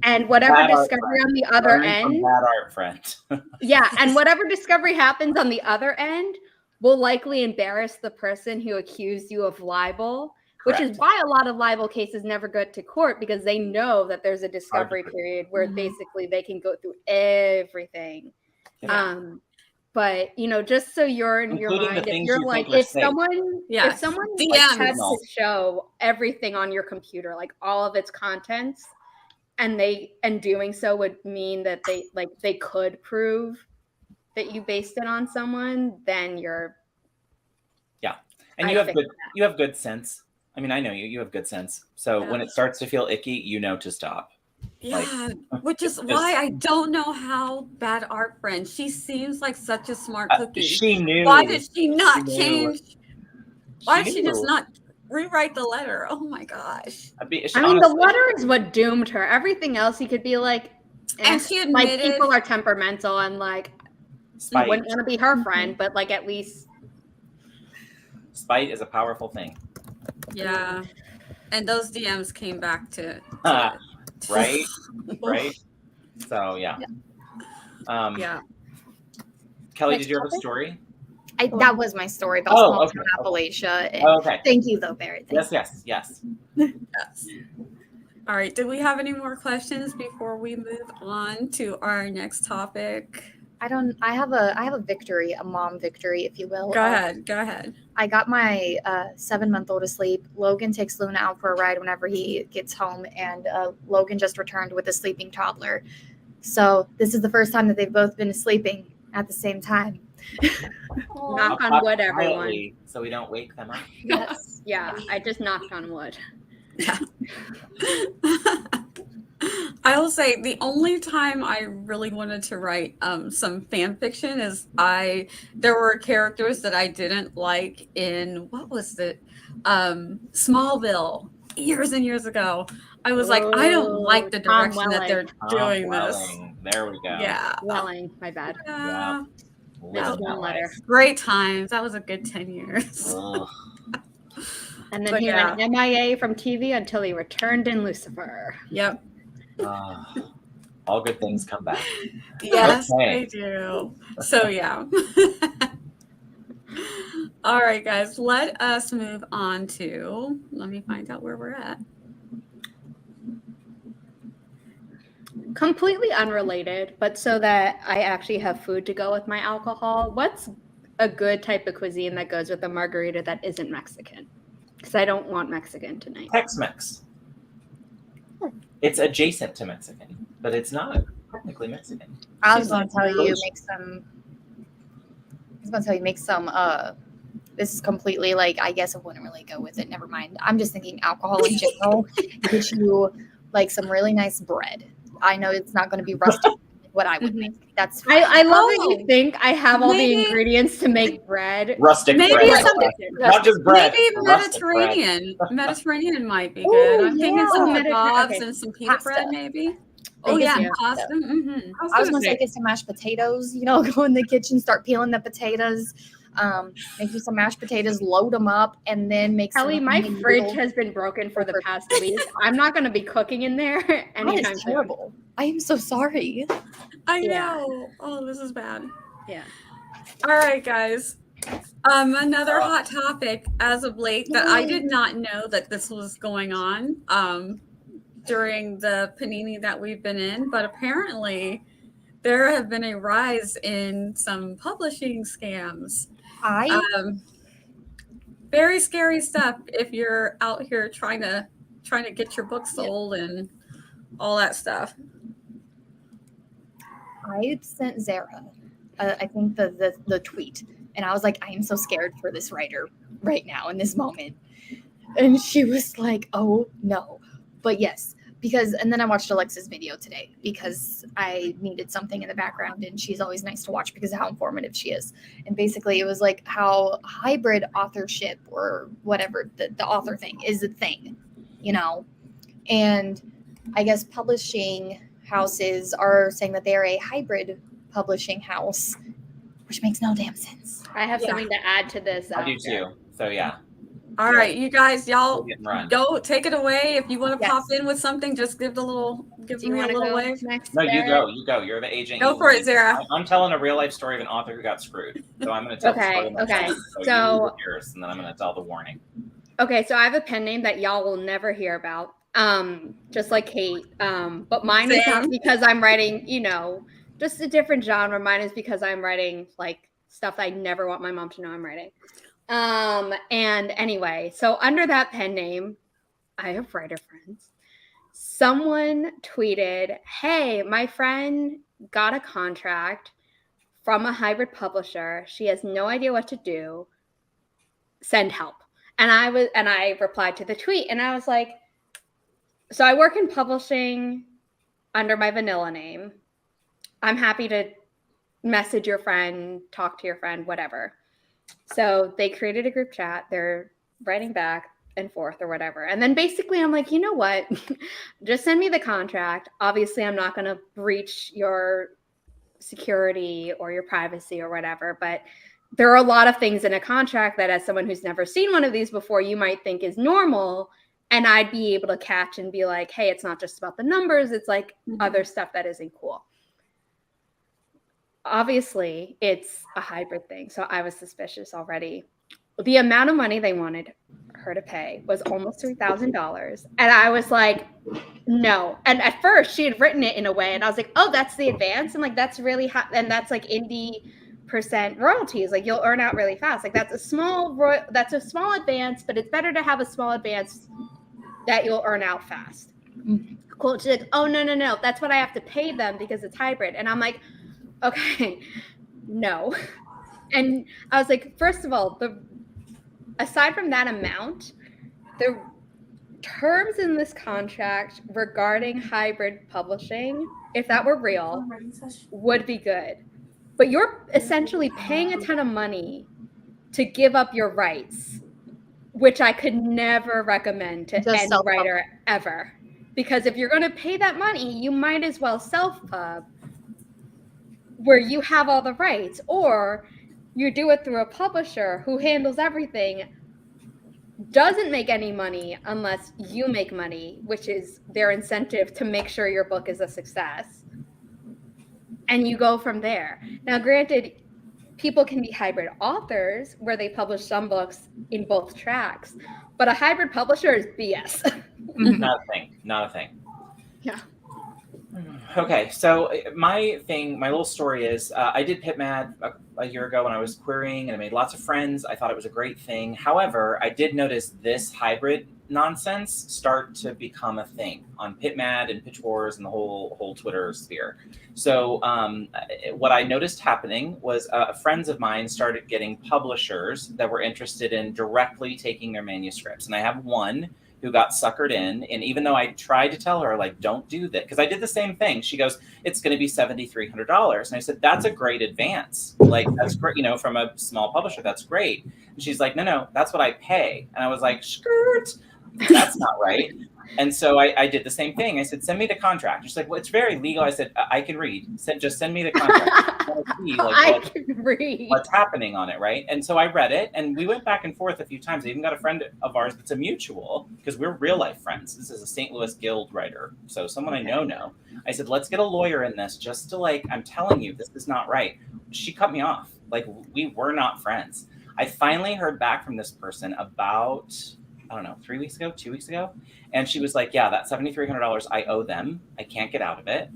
And whatever Bad art discovery friend. on the other Learn from end, bad art friend. yeah, and whatever discovery happens on the other end will likely embarrass the person who accused you of libel, which is Correct. why a lot of libel cases never go to court, because they know that there's a discovery prove. period where basically they can go through everything. Yeah. But you know, just so you're in your Including the mind, if things you're you like, think are if safe. someone Yes. DMs. has to show everything on your computer, like all of its contents, and doing so would mean that they could prove that you based it on someone, then you're And you have good sense. I mean, I know you have good sense. So when it starts to feel icky, you know to stop. Yeah, which is why I don't know how bad art friend. She seems like such a smart cookie. She knew. Why did she not She knew. change? Why did she just knew. not rewrite the letter? Oh my gosh. I mean, the letter is what doomed her. Everything else, you could be like, And she like admitted people are temperamental and like you Spite. wouldn't want to be her friend, but like at least Spite is a powerful thing. yeah. And those DMs came back to Right? Right? So yeah. Yeah. Kelli, Next did you have a topic? story? That was my story about Oh, small okay, town okay. Appalachia. And Okay. Thank you, though, Barrett. Thank Yes. Yes. All right. Do we have any more questions before we move on to our next topic? I have a victory, a mom victory, if you will. Go ahead. I got my 7-month-old asleep. Logan takes Luna out for a ride whenever he gets home, and Logan just returned with a sleeping toddler. So this is the first time that they've both been sleeping at the same time. knock on wood, everyone. Quietly, so we don't wake them up. Yes. Yeah, I just knocked on wood. Yeah. I will say the only time I really wanted to write some fan fiction is there were characters that I didn't like in Smallville years and years ago. I was like, I don't like the Tom direction that they're Welling. doing this. There we go. Yeah. Welling, my bad. Yeah. Missed one letter. Great times. That was a good 10 years. Ugh. And then But he yeah. went MIA from TV until he returned in Lucifer. Yep. All good things come back. Yes, Okay. they do. So yeah. All right, guys, let us move on to, let me find out where we're at. Completely unrelated, but so that I actually have food to go with my alcohol, what's a good type of cuisine that goes with a margarita that isn't Mexican? Because I don't want Mexican tonight. Tex-Mex. It's adjacent to Mexican, but it's not technically Mexican. I was going to tell you delicious. make some. This is completely like, I guess I wouldn't really go with it. Never mind. I'm just thinking alcohol in general. Get you like some really nice bread. I know it's not going to be rustic. What I would make. That's fine. I love that you think I have all the ingredients to make bread. Rustic Maybe bread. something- Not just bread. Maybe rustic bread. Mediterranean might be Ooh, good. I'm thinking yeah. some Mediterranean, kebabs okay. and some pita Pasta. bread, maybe. Make Oh it yeah, some pasta. Mm-hmm. I was going to say get some mashed potatoes. You know, go in the kitchen, start peeling the potatoes. Make you some mashed potatoes, load them up, and then make Kelly, some. my onion fridge noodles. has been broken for the past week. I'm not going to be cooking in there That anytime is soon. terrible. I am so sorry. I Yeah. know. Oh, this is bad. Yeah. All right, guys. Another hot topic as of late that I did not know that this was going on during the panini that we've been in, but apparently there have been a rise in some publishing scams. Very scary stuff if you're out here trying to get your book sold and all that stuff. I sent Zara, I think the tweet, and I was like, I am so scared for this writer right now in this moment. And she was like, oh no. But yes, because, and then I watched Alexa's video today because I needed something in the background, and she's always nice to watch because of how informative she is. And basically it was like how hybrid authorship or whatever, the author thing is a thing, you know? And I guess publishing houses are saying that they are a hybrid publishing house, which makes no damn sense. I have something to add to this. I do too. So yeah. All right, you guys, y'all Get and run. go take it away. If you want to Yes. pop in with something, just give Do me you a want to little go wave. next? No, you Barrett? go. You go. You're the agent. Go You for it, lead. Zara. I'm telling a real life story of an author who got screwed. So I'm going to tell the story myself. Okay. So So- you lead with yours, and then I'm going to tell the warning. Okay, so I have a pen name that y'all will never hear about. Just like Kate. But mine is not Same. because I'm writing, just a different genre. Mine is because I'm writing like stuff that I never want my mom to know I'm writing. And anyway, so under that pen name, I have writer friends. Someone tweeted, hey, my friend got a contract from a hybrid publisher. She has no idea what to do. Send help. And I replied to the tweet, and I was like, so I work in publishing under my vanilla name. I'm happy to message your friend, talk to your friend, whatever. So they created a group chat. They're writing back and forth or whatever. And then basically I'm like, you know what? Just send me the contract. Obviously, I'm not going to breach your security or your privacy or whatever, but there are a lot of things in a contract that as someone who's never seen one of these before, you might think is normal. And I'd be able to catch and be like, hey, it's not just about the numbers. It's like other stuff that isn't cool. Obviously, it's a hybrid thing. So I was suspicious already. The amount of money they wanted her to pay was almost $3,000. And I was like, no. And at first she had written it in a way. And I was like, oh, that's the advance. And like, that's really and that's like indie % royalties. Like you'll earn out really fast. Like that's a small advance, but it's better to have a small advance that you'll earn out fast. Mm-hmm. Cool. She's like, oh, no. That's what I have to pay them because it's hybrid. And I'm like, okay, no. And I was like, first of all, aside from that amount, the terms in this contract regarding hybrid publishing, if that were real, would be good. But you're essentially paying a ton of money to give up your rights, which I could never recommend to any writer ever. Because if you're going to pay that money, you might as well self-pub where you have all the rights, or you do it through a publisher who handles everything, doesn't make any money unless you make money, which is their incentive to make sure your book is a success. And you go from there. Now, granted, people can be hybrid authors where they publish some books in both tracks, but a hybrid publisher is BS. Not a thing. Yeah. Okay, so my little story is I did PitMad a year ago when I was querying, and I made lots of friends. I thought it was a great thing. However, I did notice this hybrid nonsense start to become a thing on PitMad and Pitch Wars and the whole Twitter sphere. So what I noticed happening was friends of mine started getting publishers that were interested in directly taking their manuscripts, and I have one who got suckered in. And even though I tried to tell her, like, don't do that, because I did the same thing. She goes, it's going to be $7,300. And I said, that's a great advance. Like, that's great, from a small publisher, that's great. And she's like, no, that's what I pay. And I was like, skirt, that's not right. And so I did the same thing. I said, send me the contract. She's like, well, it's very legal. I said, I can read. Just send me the contract. I can read what's happening on it, right? And so I read it, and we went back and forth a few times. I even got a friend of ours that's a mutual, because we're real life friends. This is a St. Louis Guild writer, so someone I know. I said, let's get a lawyer in this, just to I'm telling you, this is not right. She cut me off. We were not friends. I finally heard back from this person about, I don't know, 2 weeks ago. And she was like, yeah, that $7,300 I owe them. I can't get out of it.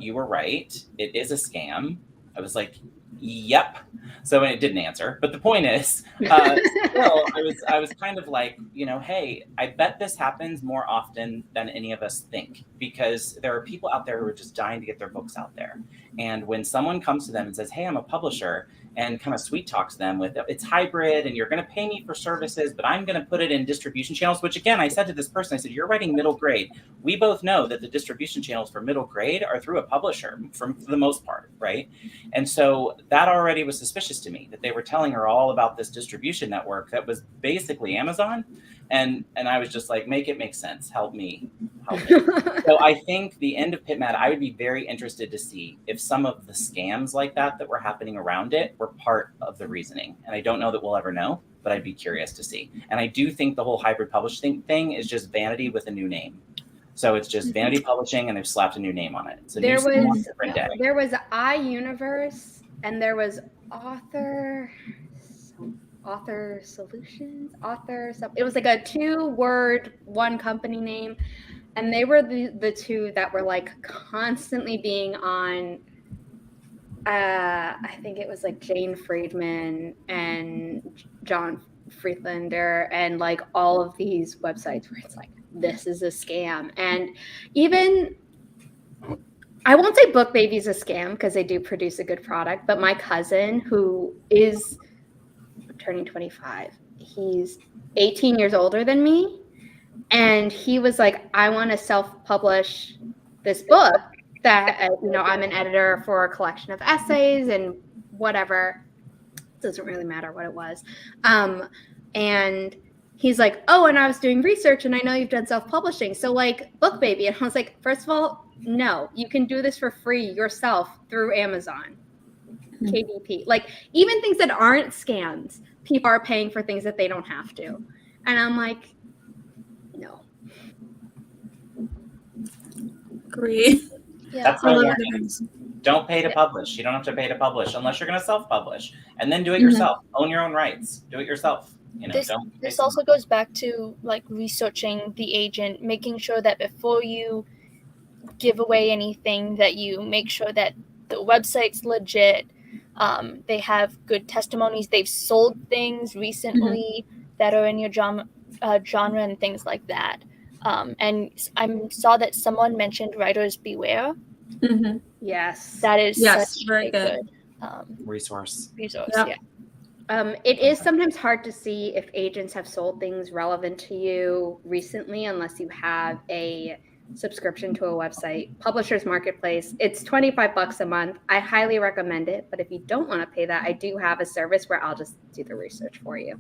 You were right. It is a scam. I was like, yep. So it didn't answer. But the point is, still, I was kind of like, hey, I bet this happens more often than any of us think, because there are people out there who are just dying to get their books out there. And when someone comes to them and says, hey, I'm a publisher, and kind of sweet talks them with, it's hybrid and you're going to pay me for services, but I'm going to put it in distribution channels, which again, I said to this person, I said, you're writing middle grade. We both know that the distribution channels for middle grade are through a publisher for the most part, right? And so that already was suspicious to me, that they were telling her all about this distribution network that was basically Amazon. And I was just like, make it make sense. Help me. So I think the end of PitMad, I would be very interested to see if some of the scams like that were happening around it were part of the reasoning. And I don't know that we'll ever know, but I'd be curious to see. And I do think the whole hybrid publishing thing is just vanity with a new name. So it's just vanity publishing, and they've slapped a new name on it. So there was iUniverse, and there was Author Solutions, it was like a 2-word, one company name, and they were the two that were constantly being on I think it was Jane Friedman and John Friedlander and all of these websites where it's this is a scam. And even, I won't say Book Baby's a scam because they do produce a good product, but my cousin, who is turning 25, he's 18 years older than me, and he was like, I want to self-publish this book that I'm an editor for a collection of essays and whatever. It doesn't really matter what it was. And he's like, oh, and I was doing research, and I know you've done self-publishing, so Book Baby. And I was like, first of all, no, you can do this for free yourself through Amazon. KDP. Even things that aren't scams, people are paying for things that they don't have to. And I'm like, no. Agree. Yeah. That's my warning. Don't pay to publish. You don't have to pay to publish unless you're going to self-publish, and then do it yourself. Own your own rights. Do it yourself. This also goes back to researching the agent, making sure that before you give away anything, that you make sure that the website's legit. They have good testimonies. They've sold things recently that are in your genre and things like that. And I saw that someone mentioned Writers Beware. Mm-hmm. Yes. That is such very a good resource. Yep. Yeah. It is sometimes hard to see if agents have sold things relevant to you recently, unless you have a subscription to a website. Publishers Marketplace, it's $25 a month. I highly recommend it, but if you don't want to pay that, I do have a service where I'll just do the research for you,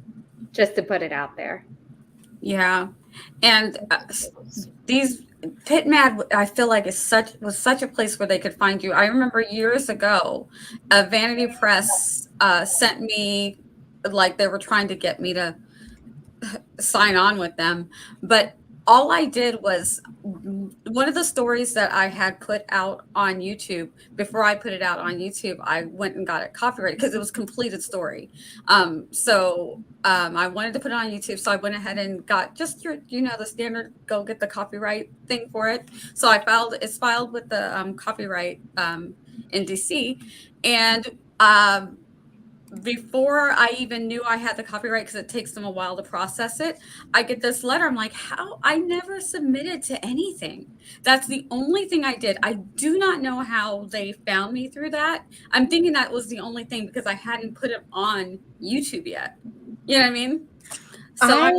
just to put it out there. Yeah, and these PitMad, I feel like was such a place where they could find you. I remember years ago, Vanity Press sent me, they were trying to get me to sign on with them, but all I did was one of the stories that I had put out on YouTube. Before I put it out on YouTube, I went and got it copyrighted because it was a completed story. I wanted to put it on YouTube, so I went ahead and got just the standard go get the copyright thing for it. So it's filed with the copyright in DC, and before I even knew I had the copyright, because it takes them a while to process it, I get this letter. I'm like, how? I never submitted to anything. That's the only thing I did. I do not know how they found me through that. I'm thinking that was the only thing because I hadn't put it on YouTube yet. You know what I mean? So I'm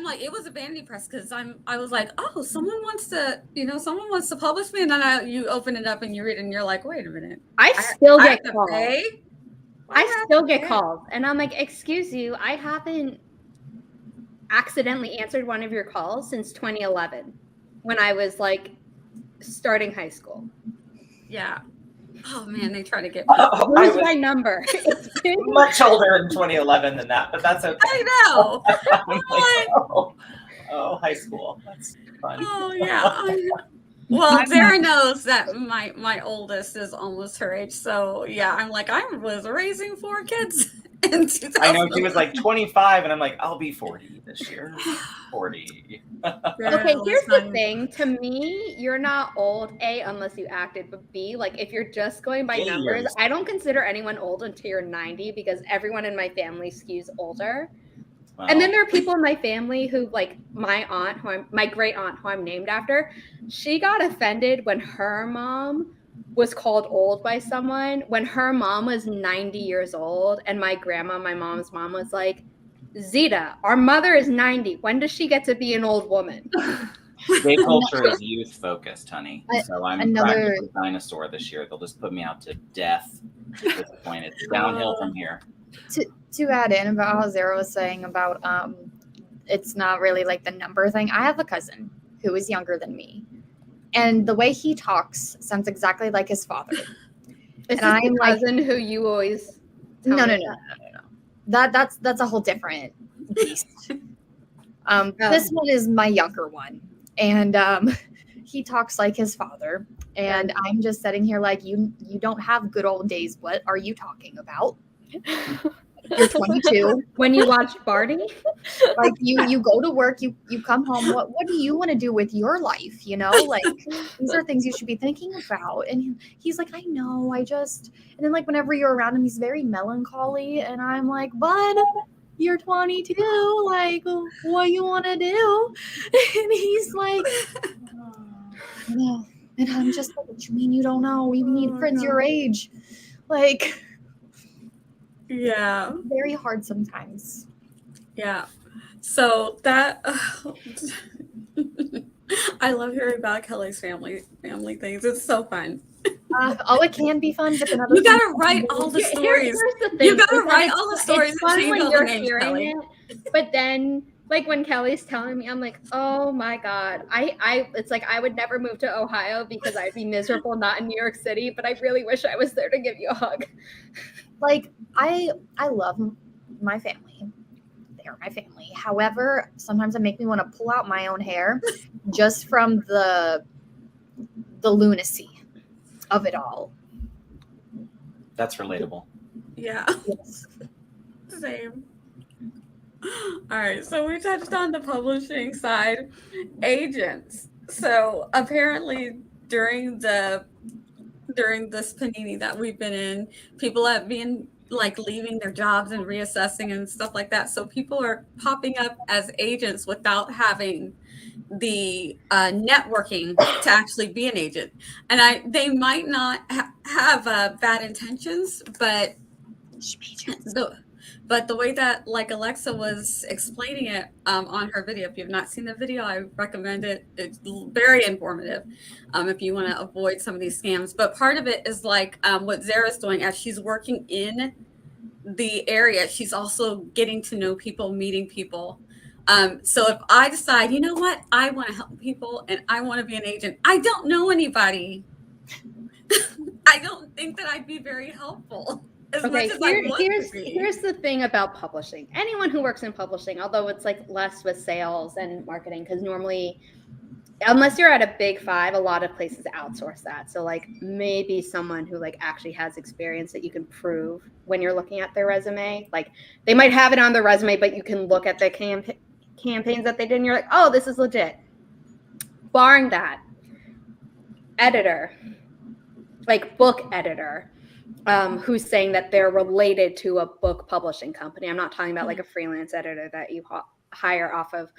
like, it was a vanity press because I was like, oh, someone wants to publish me, and then you open it up and you read it and you're like, wait a minute, I still get calls. I still get calls, and I'm like, excuse you, I haven't accidentally answered one of your calls since 2011 when I was like starting high school. Yeah. Oh man, they try to get where's my number? It's been much older in 2011 than that, but that's okay. I know. Oh, high school. That's fun. Oh yeah. Well, Zara knows that my oldest is almost her age, so yeah, I'm like, I was raising 4 kids in 2000. I know she was like 25, and I'm like, I'll be 40 this year. 40. Okay, here's the thing. To me, you're not old, A, unless you acted, but B, like if you're just going by numbers, I don't consider anyone old until you're 90 because everyone in my family skews older. Wow. And then there are people in my family who, like my great aunt, who I'm named after, she got offended when her mom was called old by someone when her mom was 90 years old, and my grandma, my mom's mom, was like, Zita, our mother is 90. When does she get to be an old woman? Gay culture is youth focused, honey. So I'm practically a dinosaur this year. They'll just put me out to death at this point. It's downhill from here. To add in about how Zara was saying about it's not really like the number thing. I have a cousin who is younger than me, and the way he talks sounds exactly like his father. And I'm cousin who you always no. That's a whole different beast. This one is my younger one, and he talks like his father, and I'm just sitting here like, you don't have good old days. What are you talking about? You're 22. When you watch Barney, like you go to work, you come home. What do you want to do with your life? You know, like these are things you should be thinking about. And he's like, I know, and then like whenever you're around him, he's very melancholy, and I'm like, bud, you're 22. Like, what you want to do? And he's like, no. And I'm just like, what you mean you don't know? We need friends your age, like. Yeah. Very hard sometimes. Yeah. So that I love hearing about Kelly's family things. It's so fun. It can be fun, but then you gotta write all the stories. Here's the thing. You gotta write all the stories. It's fun when you're hearing it, but then like when Kelly's telling me, I'm like, oh my God. It's like I would never move to Ohio because I'd be miserable not in New York City, but I really wish I was there to give you a hug. Like, I love my family. They're my family. However, sometimes it makes me want to pull out my own hair just from the lunacy of it all. That's relatable. Yeah. Yes. Same. All right, so we touched on the publishing side. Agents. So apparently during this panini that we've been in, people have been like leaving their jobs and reassessing and stuff like that. So people are popping up as agents without having the networking to actually be an agent. And they might not have bad intentions, but the way that like Alexa was explaining it on her video, if you've not seen the video, I recommend it. It's very informative if you want to avoid some of these scams. But part of it is like what Zara's doing as she's working in the area. She's also getting to know people, meeting people. So if I decide, you know what, I want to help people and I want to be an agent, I don't know anybody. I don't think that I'd be very helpful. as Okay, much as I want to be. here's the thing about publishing. Anyone who works in publishing, although it's like less with sales and marketing, because normally, unless you're at a big 5, a lot of places outsource that. So like maybe someone who like actually has experience that you can prove when you're looking at their resume. Like they might have it on their resume, but you can look at the campaigns that they did and you're like, oh, this is legit. Barring that, editor, like book editor, who's saying that they're related to a book publishing company. I'm not talking about like a freelance editor that you hire off of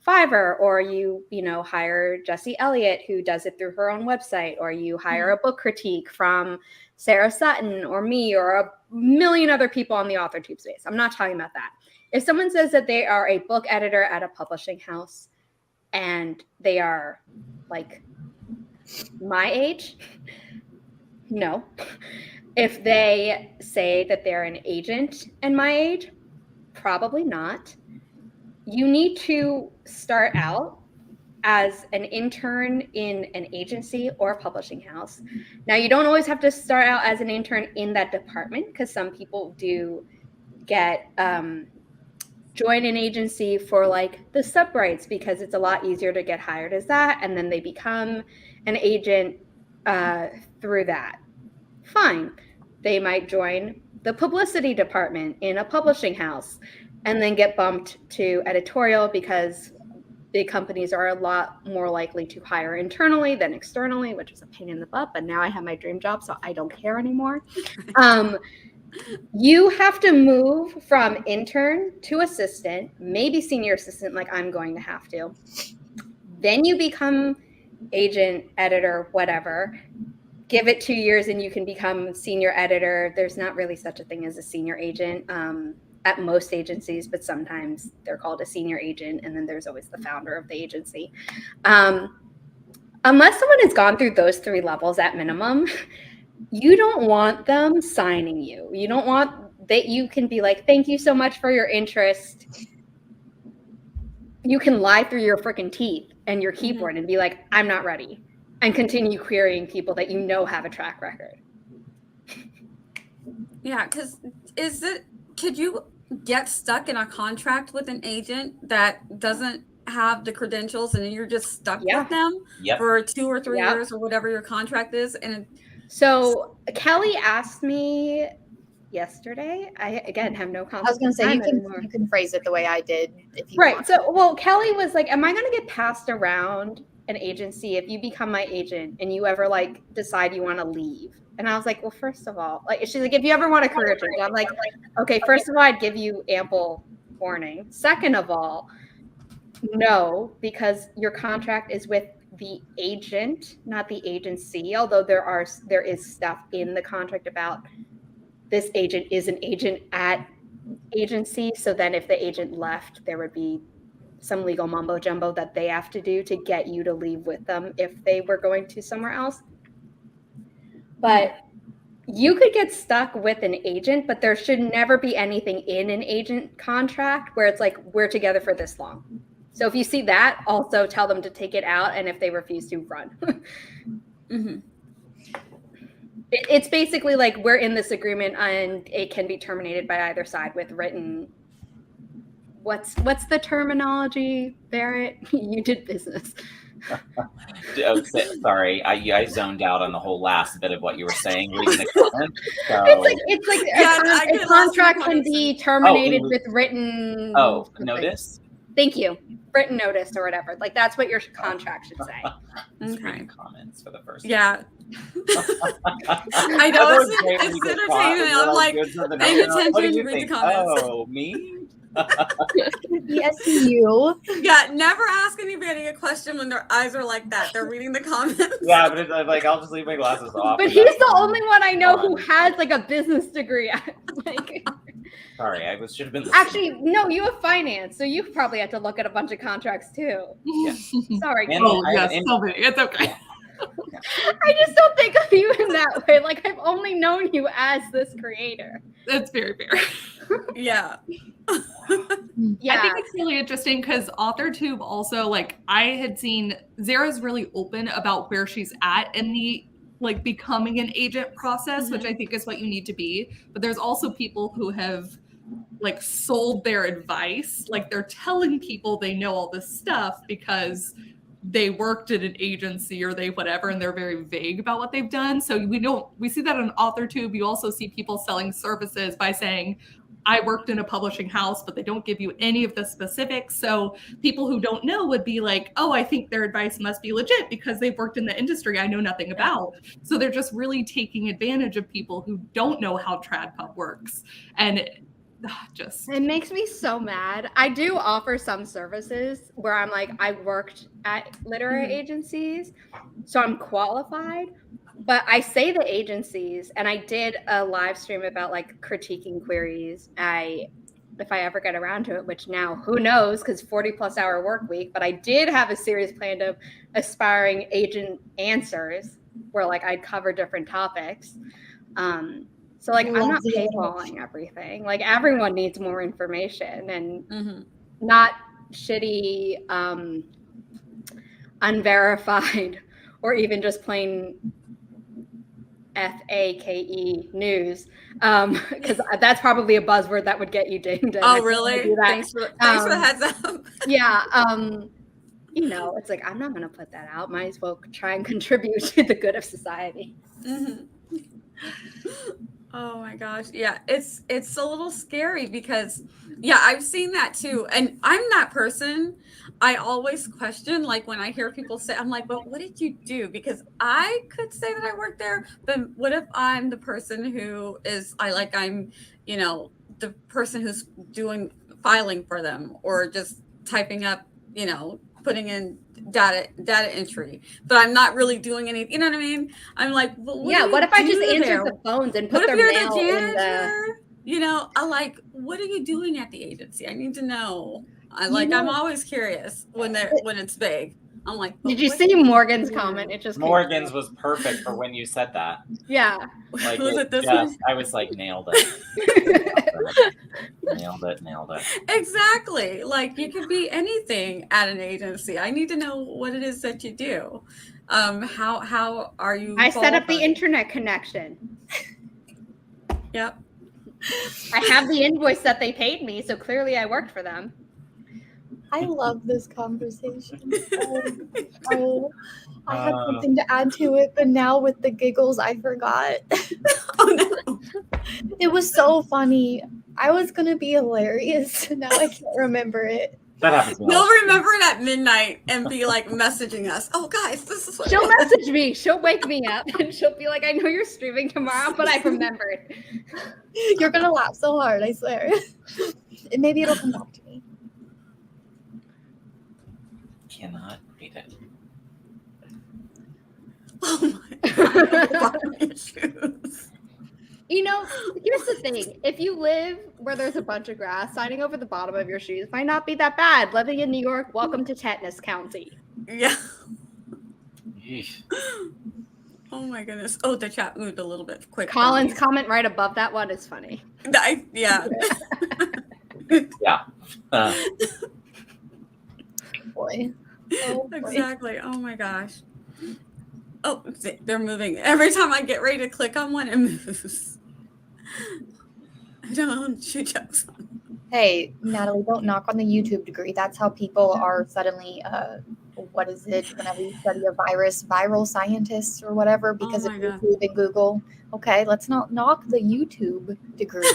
Fiverr, or you hire Jessie Elliott who does it through her own website, or you hire a book critique from Sarah Sutton or me or a million other people on the Authortube space. I'm not talking about that. If someone says that they are a book editor at a publishing house and they are like my age, no. If they say that they're an agent and my age, probably not. You need to start out as an intern in an agency or a publishing house. Now, you don't always have to start out as an intern in that department, because some people do get join an agency for like the sub-rights, because it's a lot easier to get hired as that, and then they become an agent through that. Fine. They might join the publicity department in a publishing house and then get bumped to editorial, because big companies are a lot more likely to hire internally than externally, which is a pain in the butt. But now I have my dream job, so I don't care anymore. You have to move from intern to assistant, maybe senior assistant, like I'm going to have to. Then you become agent, editor, whatever. Give it 2 years and you can become senior editor. There's not really such a thing as a senior agent at most agencies, but sometimes they're called a senior agent, and then there's always the founder of the agency. Unless someone has gone through those 3 levels at minimum, you don't want them signing you. You don't want that. You can be like, thank you so much for your interest. You can lie through your freaking teeth and your keyboard and be like, I'm not ready, and continue querying people that you know have a track record. Yeah, because could you get stuck in a contract with an agent that doesn't have the credentials, and you're just stuck with them for 2 or 3 years or whatever your contract is? And so Kelli asked me yesterday. I again have no concept. I was going to say you can phrase it the way I did if you want. So Kelli was like, am I going to get passed around an agency if you become my agent and you ever like decide you want to leave? And I was like, well, first of all, like, she's like, if you ever want a career change, I'm like, okay, first of all, I'd give you ample warning. Second of all, no, because your contract is with the agent, not the agency. Although there is stuff in the contract about this agent is an agent at agency. So then if the agent left, there would be some legal mumbo jumbo that they have to do to get you to leave with them if they were going to somewhere else. But you could get stuck with an agent, but there should never be anything in an agent contract where it's like, we're together for this long. So if you see that, also tell them to take it out. And if they refuse to, run. It's basically like, we're in this agreement and it can be terminated by either side with written. What's the terminology, Barrett? You did business. Oh, sorry, I zoned out on the whole last bit of what you were saying. Reading the comments, so. It's like a contract can be terminated with written. Notice. Thank you. Written notice or whatever. Like that's what your contract should say. Okay. Comments for the first. Yeah. I know it's entertainment. I'm like, paying attention, read the comments. Oh, me? Yes, you. Yeah, never ask anybody a question when their eyes are like that. They're reading the comments. Yeah, but it's like, I'll just leave my glasses off. But he's the only one I know who has like a business degree. Like, sorry, I should have been listening. Actually, no, you have finance, so you probably have to look at a bunch of contracts too. Yeah. Sorry. It's okay. Yeah. I just don't think of you in that way. Like, I've only known you as this creator. That's very fair. Yeah. Yeah. I think it's really interesting because Authortube also, like, I had seen Zara's really open about where she's at in the like becoming an agent process, which I think is what you need to be. But there's also people who have like sold their advice. Like they're telling people they know all this stuff because they worked at an agency or they whatever, and they're very vague about what they've done. So we see that on Authortube. You also see people selling services by saying, I worked in a publishing house, but they don't give you any of the specifics. So people who don't know would be like, oh, I think their advice must be legit because they've worked in the industry I know nothing about. So they're just really taking advantage of people who don't know how TradPub works. And it makes me so mad. I do offer some services where I'm like, I worked at literary agencies, so I'm qualified. But I say the agencies, and I did a live stream about like critiquing queries. If I ever get around to it, which now who knows, because 40+ hour work week. But I did have a series planned of aspiring agent answers, where like I'd cover different topics. So like I'm not paywalling everything. Like everyone needs more information and not shitty, unverified, or even just plain FAKE news. Because that's probably a buzzword that would get you dinged. Oh, really? Thanks for the heads up. Yeah. You know, it's like I'm not gonna put that out. Might as well try and contribute to the good of society. Oh my gosh. Yeah, it's a little scary because I've seen that too. And I'm that person. I always question, like when I hear people say, I'm like, but what did you do? Because I could say that I worked there, but what if I'm the person who is I'm, you know, the person who's filing for them or just typing up, you know, putting in data entry, but I'm not really doing anything. You know what I mean? I'm like, well, what if I just answered the phones and put their mail in the... You know, what are you doing at the agency? I need to know. I'm always curious when it's big. I'm like, did you see Morgan's comment? It just Morgan's was perfect for when you said that. Yeah. Like was it this one? I was like, nailed it. Nailed it. Exactly. Like you could be anything at an agency. I need to know what it is that you do. How are you? I set up the internet connection. Yep. I have the invoice that they paid me, so clearly I worked for them. I love this conversation. I had something to add to it, but now with the giggles, I forgot. Oh no! It was so funny. I was gonna be hilarious. Now I can't remember it. That happens. You'll remember it at midnight and be like messaging us. Oh, guys, this is what she'll message me. She'll wake me up and she'll be like, "I know you're streaming tomorrow, but I remembered." You're gonna laugh so hard, I swear. Maybe it'll come back to me. Cannot read it. Oh my issues. You know, here's the thing. If you live where there's a bunch of grass, signing over the bottom of your shoes might not be that bad. Living in New York, welcome to Tetanus County. Yeah. Yeesh. Oh my goodness. Oh, the chat moved a little bit quick. Colin's comment right above that one is funny. Yeah. Yeah. Boy. Oh, boy. Exactly. Oh my gosh. Oh, they're moving. Every time I get ready to click on one, it moves. I don't shoot jokes. Hey, Natalie, don't knock on the YouTube degree. That's how people are suddenly, what is it, whenever you study a virus, viral scientists or whatever, because of YouTube and Google. Okay, let's not knock the YouTube degree.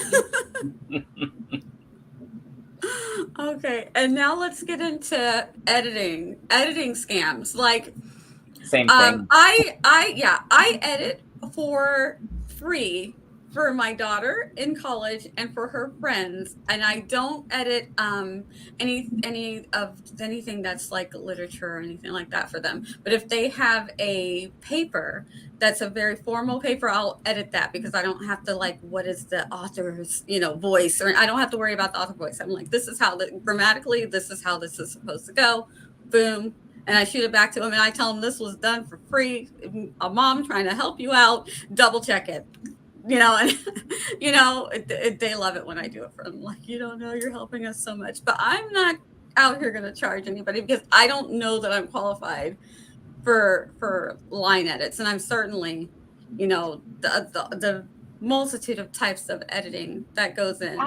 Okay, and now let's get into editing scams. Like, same thing. I edit for free for my daughter in college and for her friends, and I don't edit anything that's like literature or anything like that for them. But if they have a paper that's a very formal paper, I'll edit that because I don't have to what is the author's voice, or I don't have to worry about the author voice. I'm like, this is how grammatically this is how this is supposed to go. Boom. And I shoot it back to them and I tell them this was done for free. A mom trying to help you out, double check it. They love it when I do it for them. Like, you don't know, you're helping us so much. But I'm not out here going to charge anybody because I don't know that I'm qualified for line edits, and I'm certainly, you know, the multitude of types of editing that goes in.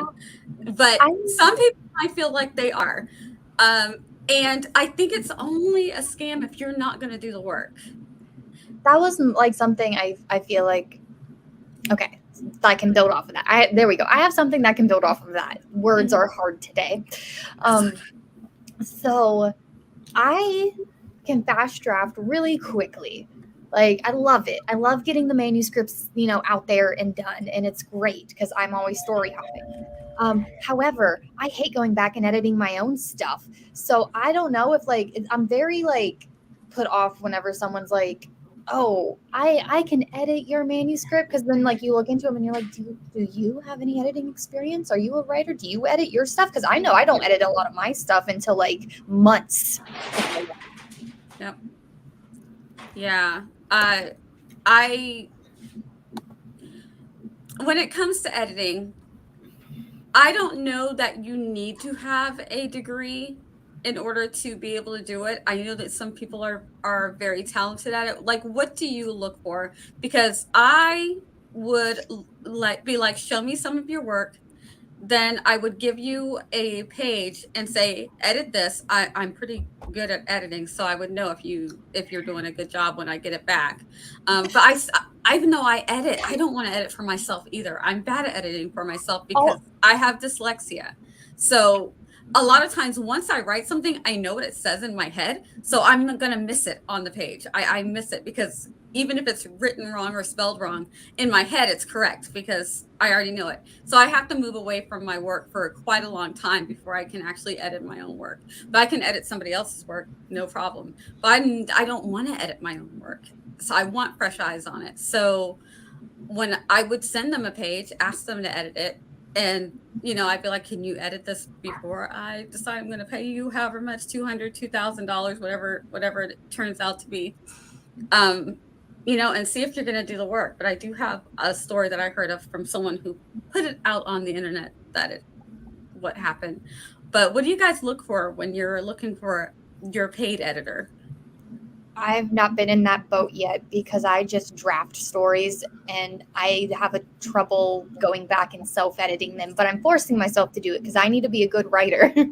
But some people I feel like they are. And I think it's only a scam if you're not going to do the work. That was like something I feel like, okay, I can build off of that. There we go. I have something that can build off of that. Words are hard today. So I can fast draft really quickly. Like, I love it. I love getting the manuscripts, you know, out there and done. And it's great because I'm always story hopping. However, I hate going back and editing my own stuff. So I don't know if like, I'm very like put off whenever someone's like, oh, I can edit your manuscript, because then like you look into them and you're like, do you have any editing experience? Are you a writer? Do you edit your stuff? Because I know I don't edit a lot of my stuff until like months. Yep. Yeah. When it comes to editing, I don't know that you need to have a degree in order to be able to do it. I know that some people are very talented at it. Like, what do you look for? Because I would be like, show me some of your work. Then I would give you a page and say, edit this. I'm pretty good at editing, so I would know if you're doing a good job when I get it back. But even though I edit, I don't want to edit for myself either. I'm bad at editing for myself because I have dyslexia. So a lot of times once I write something, I know what it says in my head. So I'm going to miss it on the page. I miss it because even if it's written wrong or spelled wrong, in my head, it's correct because I already know it. So I have to move away from my work for quite a long time before I can actually edit my own work. But I can edit somebody else's work, no problem. But I don't want to edit my own work. So I want fresh eyes on it. So when I would send them a page, ask them to edit it, and, you know, I'd be like, can you edit this before I decide I'm going to pay you however much, $200, $2,000, whatever it turns out to be, you know, and see if you're going to do the work. But I do have a story that I heard of from someone who put it out on the internet what happened. But what do you guys look for when you're looking for your paid editor? I've not been in that boat yet because I just draft stories and I have a trouble going back and self-editing them, but I'm forcing myself to do it because I need to be a good writer. You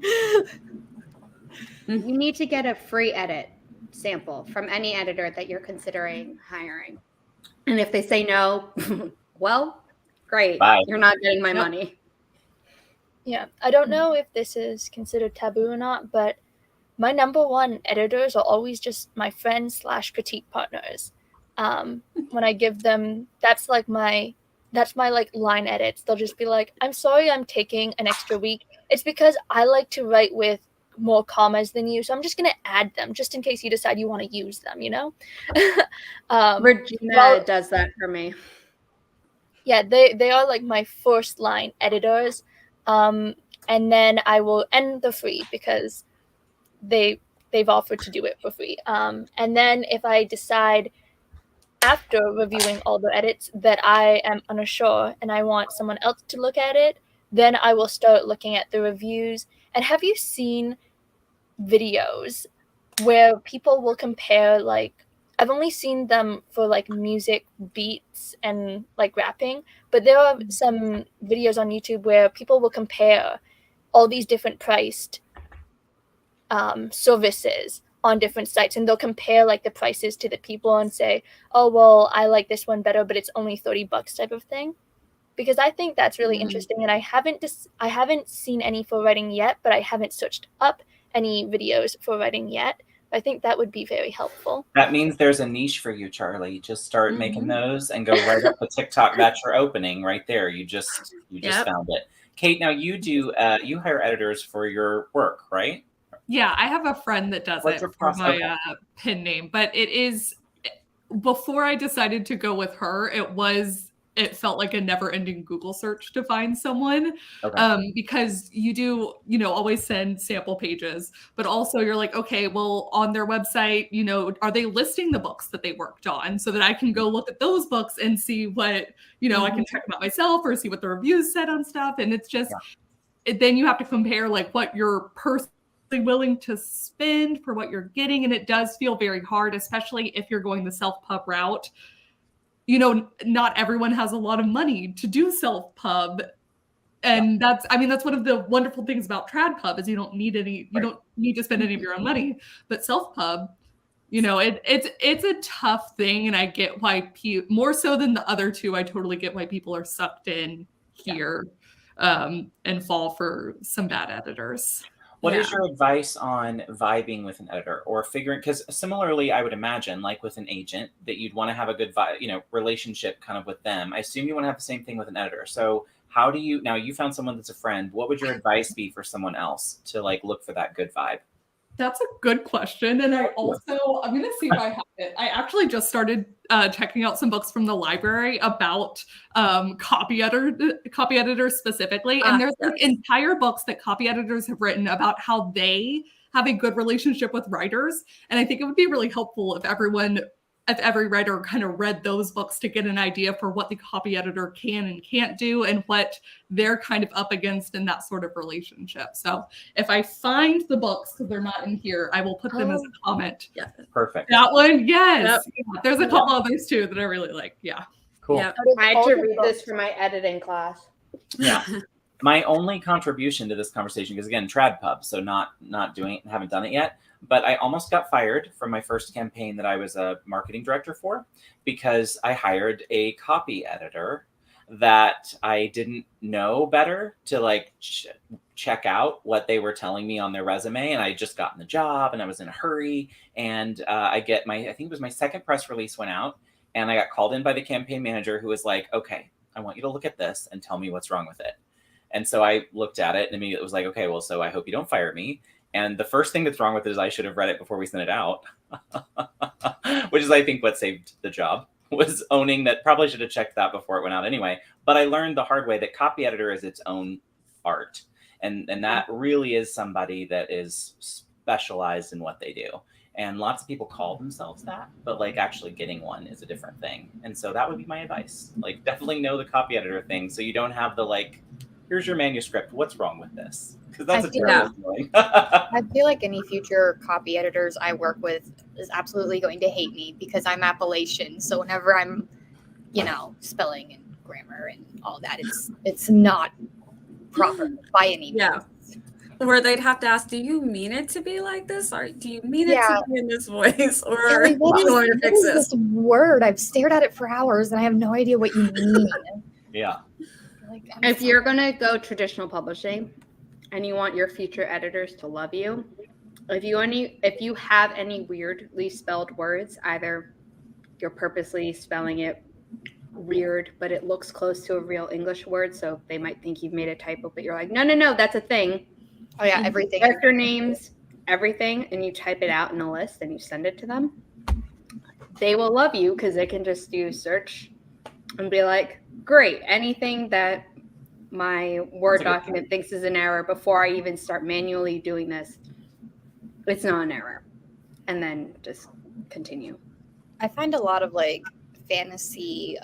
need to get a free edit sample from any editor that you're considering hiring. And if they say no, well, great. Bye. You're not getting my money. Yeah, I don't know if this is considered taboo or not, but my number one editors are always just my friends / critique partners. When I give them, that's my like line edits. They'll just be like, I'm sorry I'm taking an extra week. It's because I like to write with more commas than you, so I'm just going to add them just in case you decide you want to use them, you know? Regina does that for me. Yeah, they are like my first line editors. And then I will end the free because they've offered to do it for free. And then if I decide after reviewing all the edits that I am unsure and I want someone else to look at it, then I will start looking at the reviews. And have you seen videos where people will compare, like, I've only seen them for like music beats and like rapping, but there are some videos on YouTube where people will compare all these different priced services on different sites, and they'll compare like the prices to the people and say, oh, well, I like this one better, but it's only $30 type of thing. Because I think that's really interesting, and I haven't seen any for writing yet, but I haven't searched up any videos for writing yet. I think that would be very helpful. That means there's a niche for you, Charliee. Just start making those and go right up the TikTok. That's your opening right there. You just found it. Kate, now you hire editors for your work, right? Yeah, I have a friend that does it for my pin name, but it is, before I decided to go with her, it felt like a never-ending Google search to find someone, because you do, always send sample pages, but also you're like, okay, well, on their website, are they listing the books that they worked on so that I can go look at those books and see what, I can check them out myself or see what the reviews said on stuff. And it's just, then you have to compare like what your personal willing to spend for what you're getting. And it does feel very hard, especially if you're going the self-pub route. You know, not everyone has a lot of money to do self-pub. And that's one of the wonderful things about trad pub is you don't need to spend any of your own money. But self-pub, you know, it's a tough thing. And I get why more so than the other two, I totally get why people are sucked in here and fall for some bad editors. What is your advice on vibing with an editor or figuring, because similarly, I would imagine like with an agent that you'd want to have a good relationship kind of with them. I assume you want to have the same thing with an editor. So how do you, now you found someone that's a friend, what would your advice be for someone else to like look for that good vibe? That's a good question. And I'm going to see if I have it. I actually just started checking out some books from the library about copy editors specifically. And there's like entire books that copy editors have written about how they have a good relationship with writers. And I think it would be really helpful if every writer kind of read those books to get an idea for what the copy editor can and can't do and what they're kind of up against in that sort of relationship. So if I find the books, because they're not in here, I will put them as a comment. Yeah. Perfect. That one, yes. Yep. Yeah. There's a couple others too that I really like. Yeah. Cool. Yeah. I had to read this for my editing class. Yeah. My only contribution to this conversation, because again, trad pub, so haven't done it yet. But I almost got fired from my first campaign that I was a marketing director for because I hired a copy editor that I didn't know better to like check out what they were telling me on their resume. And I had just gotten the job and I was in a hurry. And I think it was my second press release went out and I got called in by the campaign manager who was like, okay, I want you to look at this and tell me what's wrong with it. And so I looked at it and immediately was like, okay, well, so I hope you don't fire me. And the first thing that's wrong with it is I should have read it before we sent it out, which is, I think, what saved the job, was owning that probably should have checked that before it went out anyway. But I learned the hard way that copy editor is its own art. And that really is somebody that is specialized in what they do. And lots of people call themselves that, but like actually getting one is a different thing. And so that would be my advice. Like definitely know the copy editor thing so you don't have the like, here's your manuscript, what's wrong with this? Because that's a terrible feeling. I feel like any future copy editors I work with is absolutely going to hate me because I'm Appalachian. So whenever I'm, spelling and grammar and all that, it's not proper by any means. Yeah. Where they'd have to ask, do you mean it to be like this? Or do you mean it to be in this voice? Or like, what is this word? I've stared at it for hours and I have no idea what you mean. Yeah. If you're going to go traditional publishing and you want your future editors to love you, if you have any weirdly spelled words, either you're purposely spelling it weird, but it looks close to a real English word, so they might think you've made a typo, but you're like, no, that's a thing. Oh yeah, everything. Character names, everything, and you type it out in a list and you send it to them. They will love you because they can just do search and be like, great, anything that my Word document thinks is an error before I even start manually doing this, it's not an error. And then just continue. I find a lot of like fantasy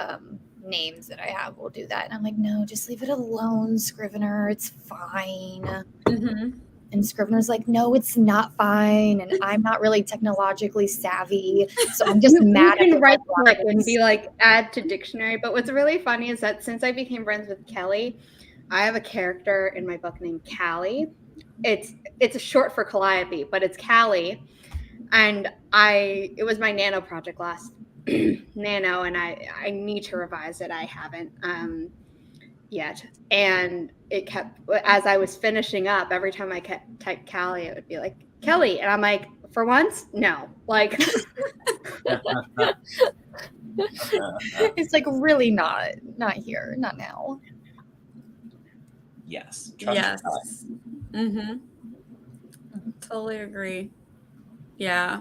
names that I have will do that. And I'm like, no, just leave it alone, Scrivener. It's fine. Mm-hmm. And Scrivener's like, no, it's not fine. And I'm not really technologically savvy. So I'm just mad at the right click and be like, add to dictionary. But what's really funny is that since I became friends with Kelli, I have a character in my book named Callie. It's a short for Calliope, but it's Callie. And it was my Nano project last Nano, and I need to revise it. I haven't yet. And it kept, as I was finishing up, every time I typed Callie, it would be like, Kelly. And I'm like, for once, no. Like, it's like really not here, not now. Yes. Yes. Mm-hmm. Totally agree. Yeah.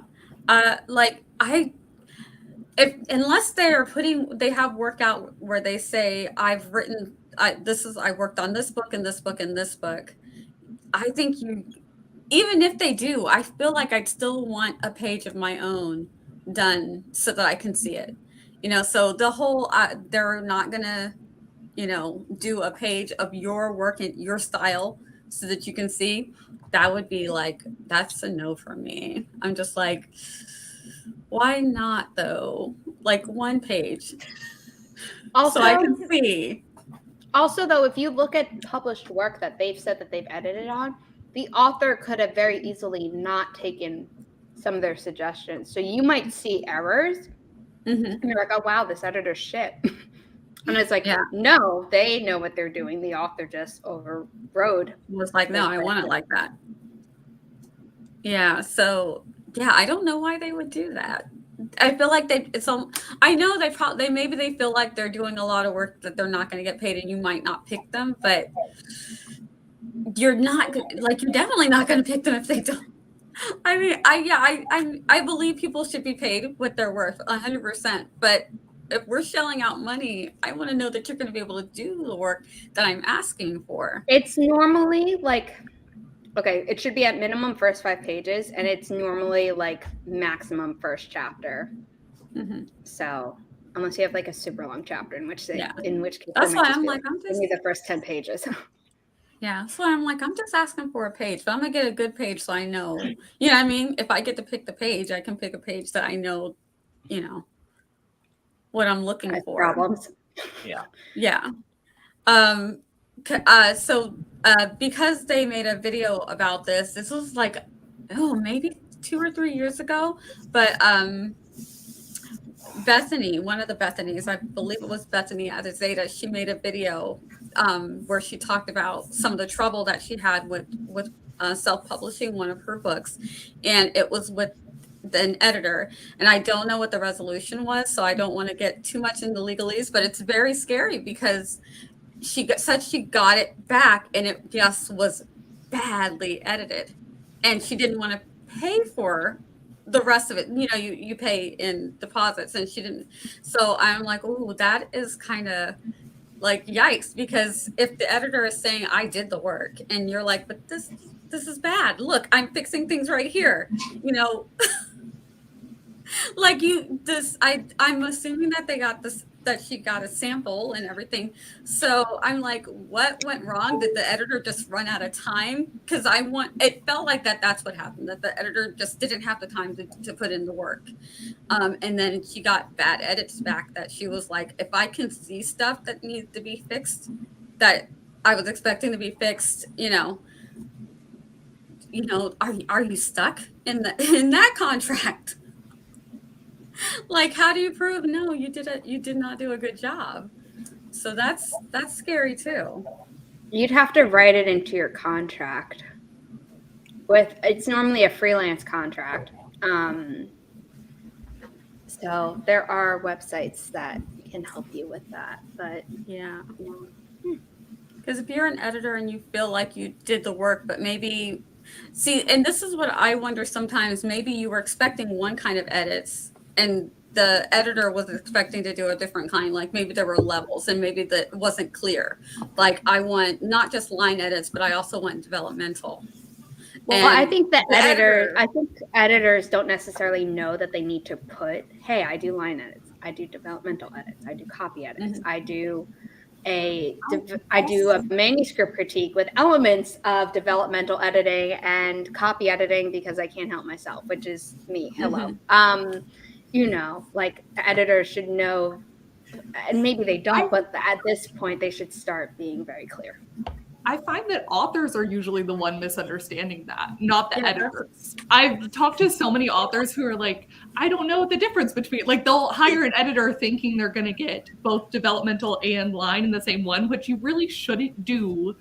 Unless they have workout where they say I worked on this book and this book and this book. I think even if they do, I feel like I'd still want a page of my own done so that I can see it. So the whole they're not gonna, do a page of your work and your style so that you can see, that would be like, that's a no for me. I'm just like, why not though? Like 1 page. Also, so I can see. Also, though, if you look at published work that they've said that they've edited on, the author could have very easily not taken some of their suggestions. So you might see errors, and you're like, oh, wow, this editor's shit. And it's like, no, they know what they're doing. The author just overrode. Was like, no, I want it like that. Yeah, so, yeah, I don't know why they would do that. I feel like I know maybe they feel like they're doing a lot of work that they're not going to get paid and you might not pick them, but you're definitely not going to pick them if they don't. I mean, I believe people should be paid what they're worth 100%, but if we're shelling out money, I want to know that you're going to be able to do the work that I'm asking for. It's normally like, okay, it should be at minimum first 5 pages, and it's normally like maximum first chapter. So unless you have like a super long chapter, in which case, that's why I'm like, I'm just give me the first 10 pages. Yeah, so I'm like, I'm just asking for a page, but I'm gonna get a good page so I know. You know what I mean? If I get to pick the page, I can pick a page that I know, what I'm looking for. Problems. Yeah. Yeah. So because they made a video about this was like, maybe 2 or 3 years ago, but Bethany, one of the Bethanies, I believe it was Bethany at Zeta, she made a video where she talked about some of the trouble that she had with self-publishing one of her books, and it was with an editor, and I don't know what the resolution was, so I don't want to get too much into legalese, but it's very scary because she got it back and it just was badly edited, and she didn't want to pay for the rest of it. You pay in deposits, and she didn't. So I'm like, oh, that is kind of like yikes, because if the editor is saying I did the work and you're like, but this is bad, look, I'm fixing things right here, like I'm assuming that they got this, that she got a sample and everything. So I'm like, what went wrong? Did the editor just run out of time? Because it felt like that's what happened, that the editor just didn't have the time to put in the work. And then she got bad edits back that she was like, if I can see stuff that needs to be fixed, that I was expecting to be fixed, are you stuck in that contract? Like, how do you prove no, you did not do a good job? So that's scary too. You'd have to write it into your contract. It's normally a freelance contract. So there are websites that can help you with that. But yeah. Because if you're an editor and you feel like you did the work, but maybe and this is what I wonder sometimes, maybe you were expecting one kind of edits and the editor was expecting to do a different kind, like maybe there were levels and maybe that wasn't clear. Like, I want not just line edits, but I also want developmental. Well, I think editors don't necessarily know that they need to put, hey, I do line edits, I do developmental edits, I do copy edits, I do a manuscript critique with elements of developmental editing and copy editing because I can't help myself, which is me. Hello. Like, editors should know, and maybe they don't, but at this point they should start being very clear. I find that authors are usually the one misunderstanding that, not the editors. I've talked to so many authors who are like, I don't know the difference between, like, they'll hire an editor thinking they're going to get both developmental and line in the same one, which you really shouldn't do.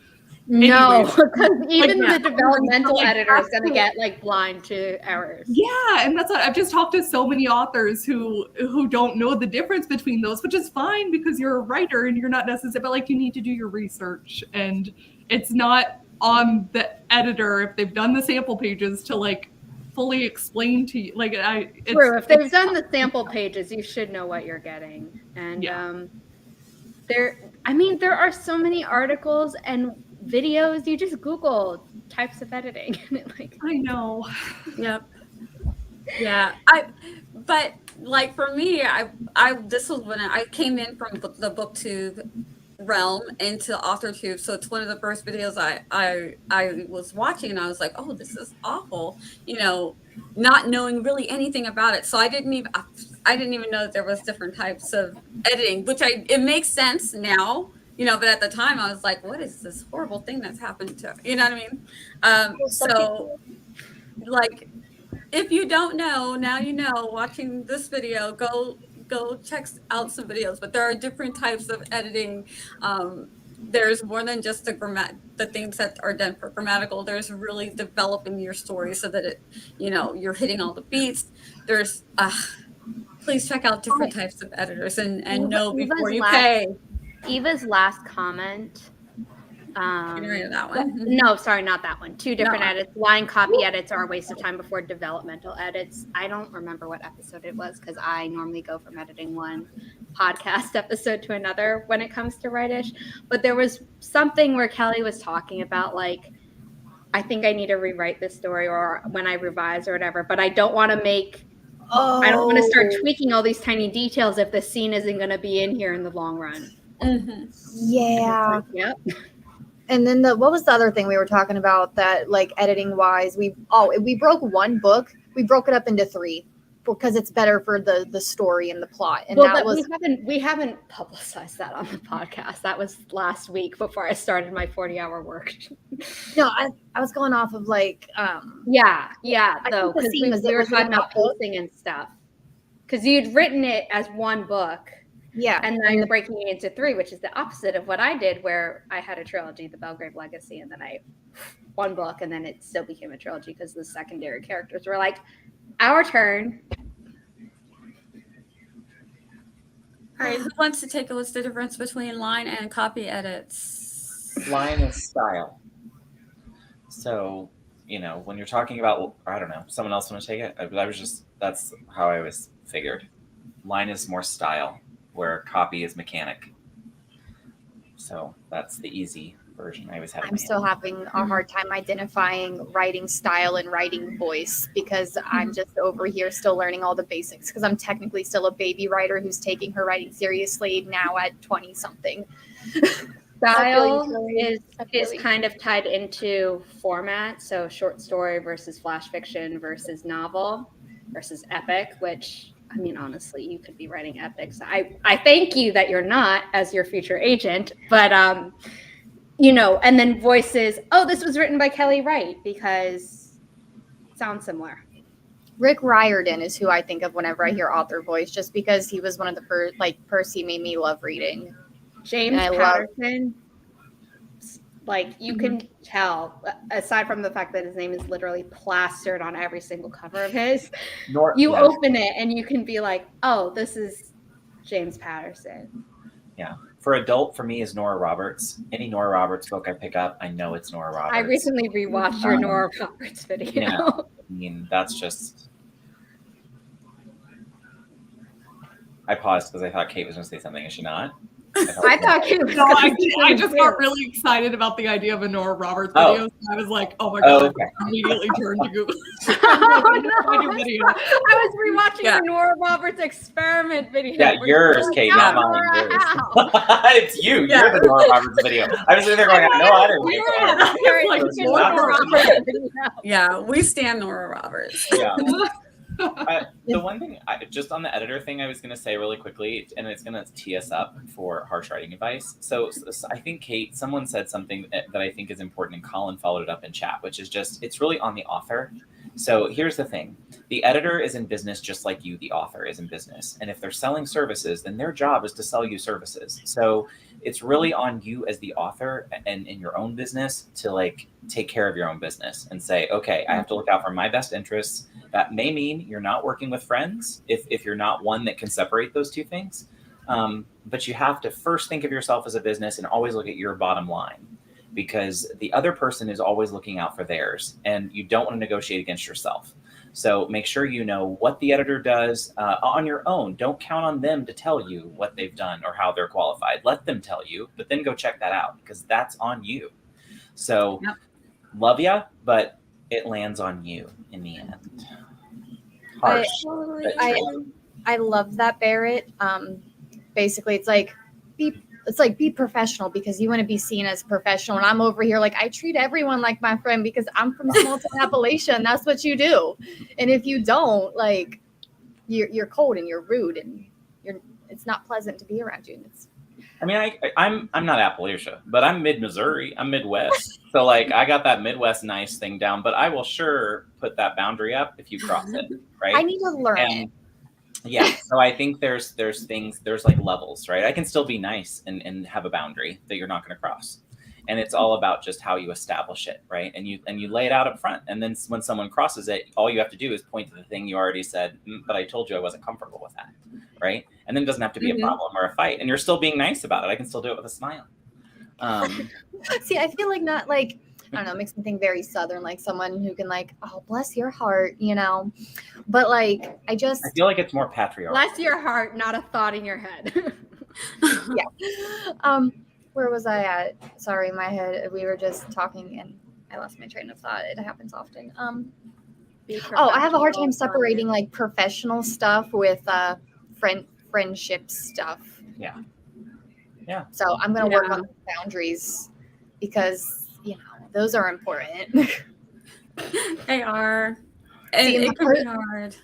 No, because even the developmental editor is going to get like blind to errors. Yeah, and that's what I've just talked to so many authors who don't know the difference between those, which is fine because you're a writer and you're not necessarily, but like, you need to do your research, and it's not on the editor if they've done the sample pages to like fully explain to you. Like, true. If they've done the sample pages, you should know what you're getting. And there are so many articles and videos. You just Google types of editing. I know. Yep. Yeah. But like, for me, this was when I came in from the Booktube realm into Authortube. So it's one of the first videos I was watching, and I was like, oh, this is awful, you know, not knowing really anything about it. So I didn't even know that there was different types of editing, which it makes sense now, you know, but at the time I was like, what is this horrible thing that's happened to, you know what I mean? So like, if you don't know, now you know. Watching this video, go check out some videos. But there are different types of editing. There's more than just the things that are done for grammatical. There's really developing your story so that it, you know, you're hitting all the beats. There's please check out different types of editors and know before you pay. Eva's last comment. That one. No, sorry, not that one. Two different edits. Line copy edits are a waste of time before developmental edits. I don't remember what episode it was because I normally go from editing one podcast episode to another when it comes to Write-ish. But there was something where Kelli was talking about, like, I think I need to rewrite this story or when I revise or whatever, but I don't want to make I don't want to start tweaking all these tiny details if the scene isn't going to be in here in the long run. Yeah. Yep. And then what was the other thing we were talking about that, like, editing wise, we broke one book. We broke it up into 3 because it's better for the story and the plot. And well, we haven't publicized that on the podcast. That was last week before I started my 40-hour work. No, I was going off of like though, because we were talking about pacing and stuff. Because you'd written it as one book. Yeah. And then breaking it into 3, which is the opposite of what I did, where I had a trilogy, The Belgrave Legacy, and then one book, and then it still became a trilogy because the secondary characters were like, our turn. All right, who wants to take a list of the difference between line and copy edits? Line is style. So, you know, when you're talking about, I don't know, someone else want to take it? That's how I always figured. Line is more style, where copy is mechanic. So that's the easy version I always had. I'm still having a hard time identifying writing style and writing voice because I'm just over here still learning all the basics because I'm technically still a baby writer who's taking her writing seriously now at 20 something. Style is kind of tied into format. So short story versus flash fiction versus novel versus epic, which, I mean, honestly, you could be writing epics. I thank you that you're not as your future agent, but, you know, and then voices, oh, this was written by Kelli Write because it sounds similar. Rick Riordan is who I think of whenever I hear author voice, just because he was one of the first, like, Percy made me love reading. James Patterson, like, you can tell, aside from the fact that his name is literally plastered on every single cover of his, open it and you can be like, oh, this is James Patterson. Yeah. For adult, for me, is Nora Roberts. Any Nora Roberts book I pick up, I know it's Nora Roberts. I recently rewatched your Nora Roberts video. Yeah, I mean, that's just... I paused because I thought Kate was going to say something. Is she not? I thought Kate was I just got really excited about the idea of a Nora Roberts video. So I was like, oh my God, okay. I immediately turned to Google. I was rewatching the Nora Roberts experiment video. Yeah, yours, Kate, not mine. Yours. It's you. Yeah. You're the Nora Roberts video. I was sitting there going, no, I didn't. Yeah, we stand Nora Roberts. Yeah. The one thing, just on the editor thing, I was going to say really quickly, and it's going to tee us up for harsh writing advice. So I think, Kate, someone said something that I think is important, and Colin followed it up in chat, which is just, it's really on the author. So here's the thing. The editor is in business just like you, the author, is in business. And if they're selling services, then their job is to sell you services. So it's really on you as the author and in your own business to, like, take care of your own business and say, okay, I have to look out for my best interests. That may mean you're not working with friends if you're not one that can separate those two things. But you have to first think of yourself as a business and always look at your bottom line, because the other person is always looking out for theirs, and you don't want to negotiate against yourself. So make sure you know what the editor does on your own. Don't count on them to tell you what they've done or how they're qualified. Let them tell you, but then go check that out, because that's on you. So love ya, but it lands on you in the end. Harsh. I love that, Barrett. Basically, it's like, be it's like, be professional because you want to be seen as professional. And I'm over here like, I treat everyone like my friend because I'm from small town Appalachia and that's what you do. And if you don't, like, you're cold and you're rude and it's not pleasant to be around you. I mean, I'm not Appalachia, but I'm mid-Missouri. I'm Midwest. So, like, I got that Midwest nice thing down, but I will sure put that boundary up if you cross it, right? I need to learn it. Yeah, so I think there's like levels, right? I can still be nice and have a boundary that you're not going to cross. And it's all about just how you establish it, right? And you lay it out up front. And then when someone crosses it, all you have to do is point to the thing you already said, but I told you I wasn't comfortable with that, right? And then it doesn't have to be a problem or a fight. And you're still being nice about it. I can still do it with a smile. See, I feel like not like, I don't know, it makes me think very Southern, like someone who can like, oh, bless your heart, you know? But like, I feel like it's more patriarchal. Bless your heart, not a thought in your head. Yeah. Where was I at? Sorry, my head. We were just talking and I lost my train of thought. It happens often. I have a hard time separating like professional stuff with friendship stuff. Yeah. So I'm gonna work on the boundaries because those are important. They are. And it can be hard.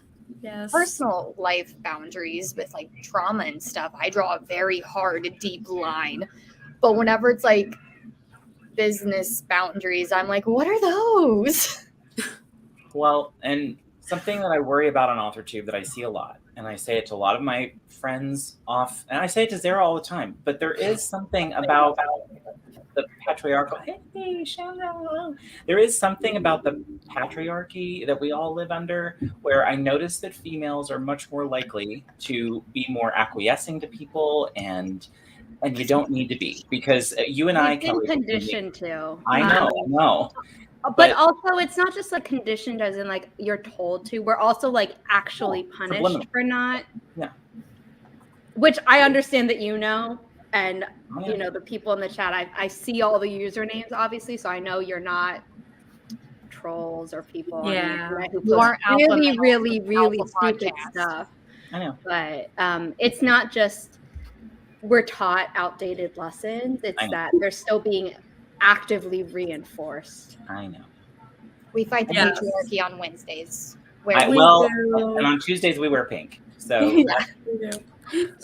Yes. Personal life boundaries with like trauma and stuff, I draw a very hard, deep line. But whenever it's like business boundaries, I'm like, what are those? Well, and something that I worry about on Authortube that I see a lot, and I say it to a lot of my friends and I say it to Zara all the time, but there is something about the patriarchal, hey, Chandra. There is something about the patriarchy that we all live under where I notice that females are much more likely to be more acquiescing to people and you don't need to be because you and I can conditioned to. I know. But also, it's not just like conditioned as in like you're told to. We're also like actually punished for not. Yeah. Which I understand that and the people in the chat. I see all the usernames obviously, so I know you're not trolls or people. Who post really stupid stuff. I know. But it's not just we're taught outdated lessons. It's that they're still being actively reinforced. I know. We fight the patriarchy on Wednesdays. And on Tuesdays we wear pink. So we do.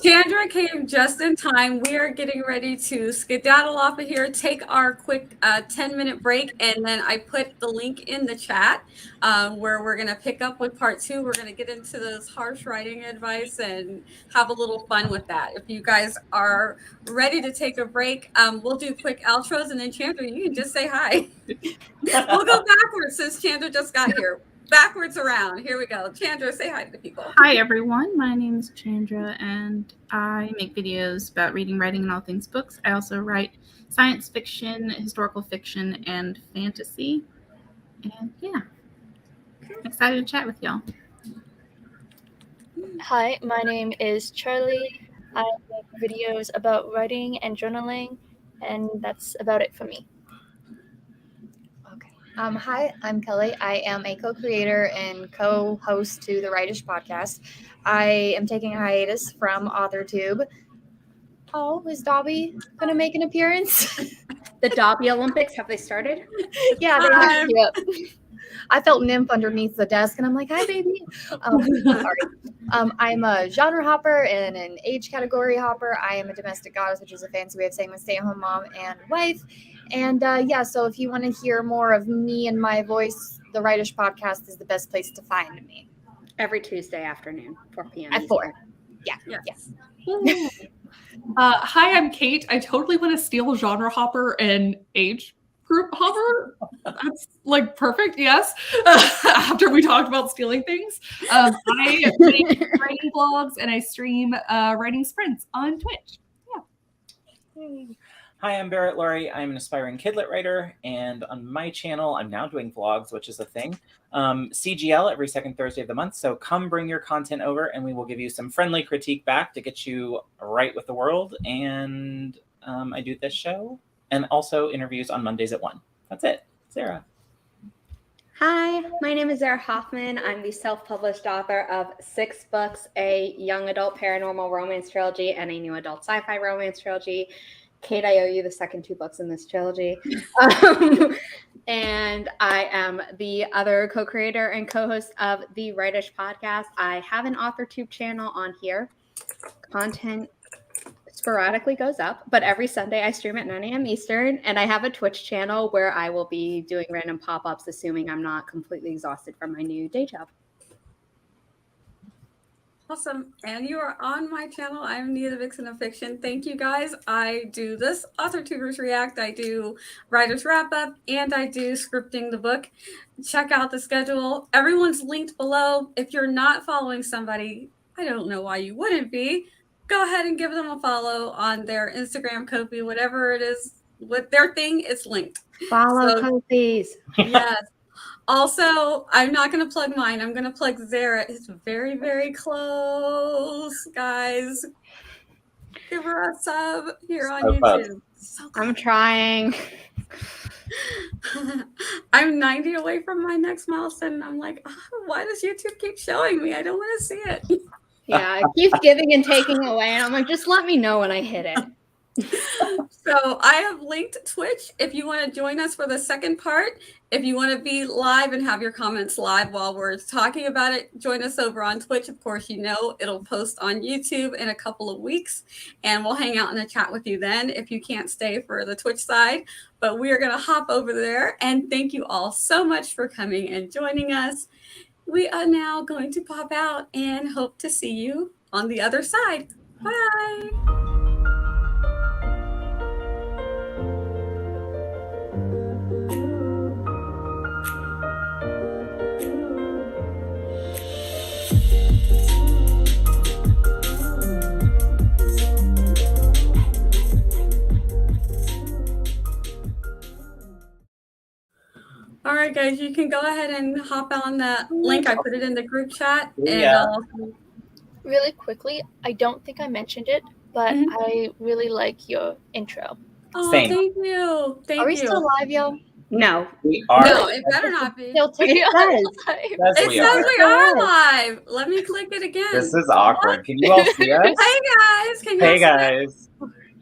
Chandra came just in time. We are getting ready to skedaddle off of here, take our quick 10-minute break, and then I put the link in the chat where we're going to pick up with part 2. We're going to get into those harsh writing advice and have a little fun with that. If you guys are ready to take a break, we'll do quick outros, and then Chandra, you can just say hi. We'll go backwards since Chandra just got here. Backwards around. Here we go. Chandra, say hi to the people. Hi, everyone. My name is Chandra, and I make videos about reading, writing, and all things books. I also write science fiction, historical fiction, and fantasy. And I'm excited to chat with y'all. Hi, my name is Charliee. I make videos about writing and journaling, and that's about it for me. Hi, I'm Kelli. I am a co-creator and co-host to the Writish podcast. I am taking a hiatus from Authortube. Oh, is Dobby going to make an appearance? The Dobby Olympics, have they started? Yeah, they have. Yep. I felt nymph underneath the desk, and I'm like, hi, baby. Sorry. I'm a genre hopper and an age category hopper. I am a domestic goddess, which is a fancy way of saying a stay-at-home mom and wife. And so if you want to hear more of me and my voice, the Writish podcast is the best place to find me. Every Tuesday afternoon, 4 p.m. At 4. Yeah. Yes. Hi, I'm Kate. I totally want to steal genre hopper and age group hopper. That's like perfect. Yes. After we talked about stealing things, I make writing vlogs and I stream writing sprints on Twitch. Yeah. Hi, I'm Barrett Laurie. I'm an aspiring kidlit writer, and on my channel, I'm now doing vlogs, which is a thing. CGL every second Thursday of the month, so come bring your content over, and we will give you some friendly critique back to get you right with the world. And I do this show, and also interviews on Mondays at 1. That's it. Zara. Hi, my name is Zara Hoffman. I'm the self-published author of 6 books, a young adult paranormal romance trilogy, and a new adult sci-fi romance trilogy. Kate, I owe you the second 2 books in this trilogy. And I am the other co-creator and co-host of the Write-ish podcast. I have an Authortube channel on here. Content sporadically goes up, but every Sunday I stream at 9 a.m. Eastern, and I have a Twitch channel where I will be doing random pop-ups, assuming I'm not completely exhausted from my new day job. Awesome. And you are on my channel. I'm Nia the Vixen of Fiction. Thank you guys. I do this Authortubers React, I do Writer's Wrap Up, and I do Scripting the Book. Check out the schedule. Everyone's linked below. If you're not following somebody, I don't know why you wouldn't be. Go ahead and give them a follow on their Instagram, Ko-fi, whatever it is, what their thing is linked. Follow Ko-fi's. Yes. Also, I'm not going to plug mine. I'm going to plug Zara. It's very, very close, guys. Give her a sub here on YouTube. So I'm trying. I'm 90 away from my next milestone. And I'm like, oh, why does YouTube keep showing me? I don't want to see it. Yeah, it keeps giving and taking away. And I'm like, just let me know when I hit it. So I have linked Twitch if you want to join us for the second part. If you want to be live and have your comments live while we're talking about it, join us over on Twitch. Of course, you know it'll post on YouTube in a couple of weeks, and we'll hang out in the chat with you then if you can't stay for the Twitch side. But we are going to hop over there, and thank you all so much for coming and joining us. We are now going to pop out and hope to see you on the other side. Bye. All right, guys, you can go ahead and hop on that link. I put it in the group chat. Yeah. And Really quickly, I don't think I mentioned it, but I really like your intro. oh, Same. thank you. Thank Are we you. still live, yo? No. We are. No, it better not be. Still It does. Yes, It we says are. we are live. Let me click it again. This is awkward. Can you all see us? Hey, guys. Can you Hey, all see that? guys.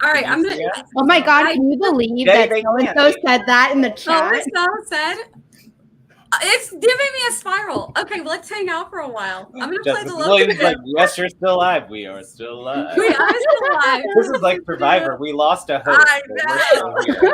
All right, Can I'm you going see to. us? Oh my God, can you believe They- that they so-and-so can't. said that in the chat? So said. It's giving me a spiral. Okay, well, let's hang out for a while. I'm going to play Justice the local Williams like, bit. yes, you're still alive. We are still alive. We are still live. This is like Survivor. We lost a host. I but we're still here.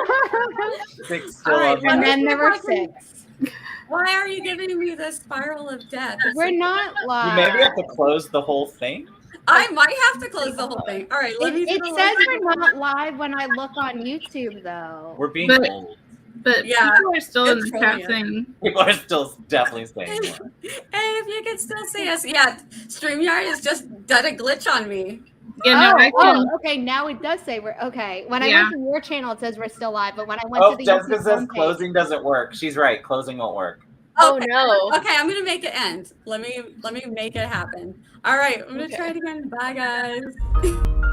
6 still All right, on let And me then see there if were I can- 6. Why are you giving me the spiral of death? We're not You live. maybe have to close the whole thing. I might have to close the whole thing. All right, let me do It the says local- we're not live when I look on YouTube, though. We're being But- old. But Yeah, people are still in it's the chat trolling saying, People are still definitely saying more. Hey, if you can still see us. Yeah, StreamYard has just done a glitch on me. yeah, no, I can. Okay, now it does say we're okay. When I Yeah. went to your channel, it says we're still live, but when I went Oh, to the Jessica YouTube says homepage- closing doesn't work. She's right. Closing won't work. Oh Okay. no. Okay, I'm gonna make it end. Let me make it happen. All right, I'm gonna try it again. Bye, guys.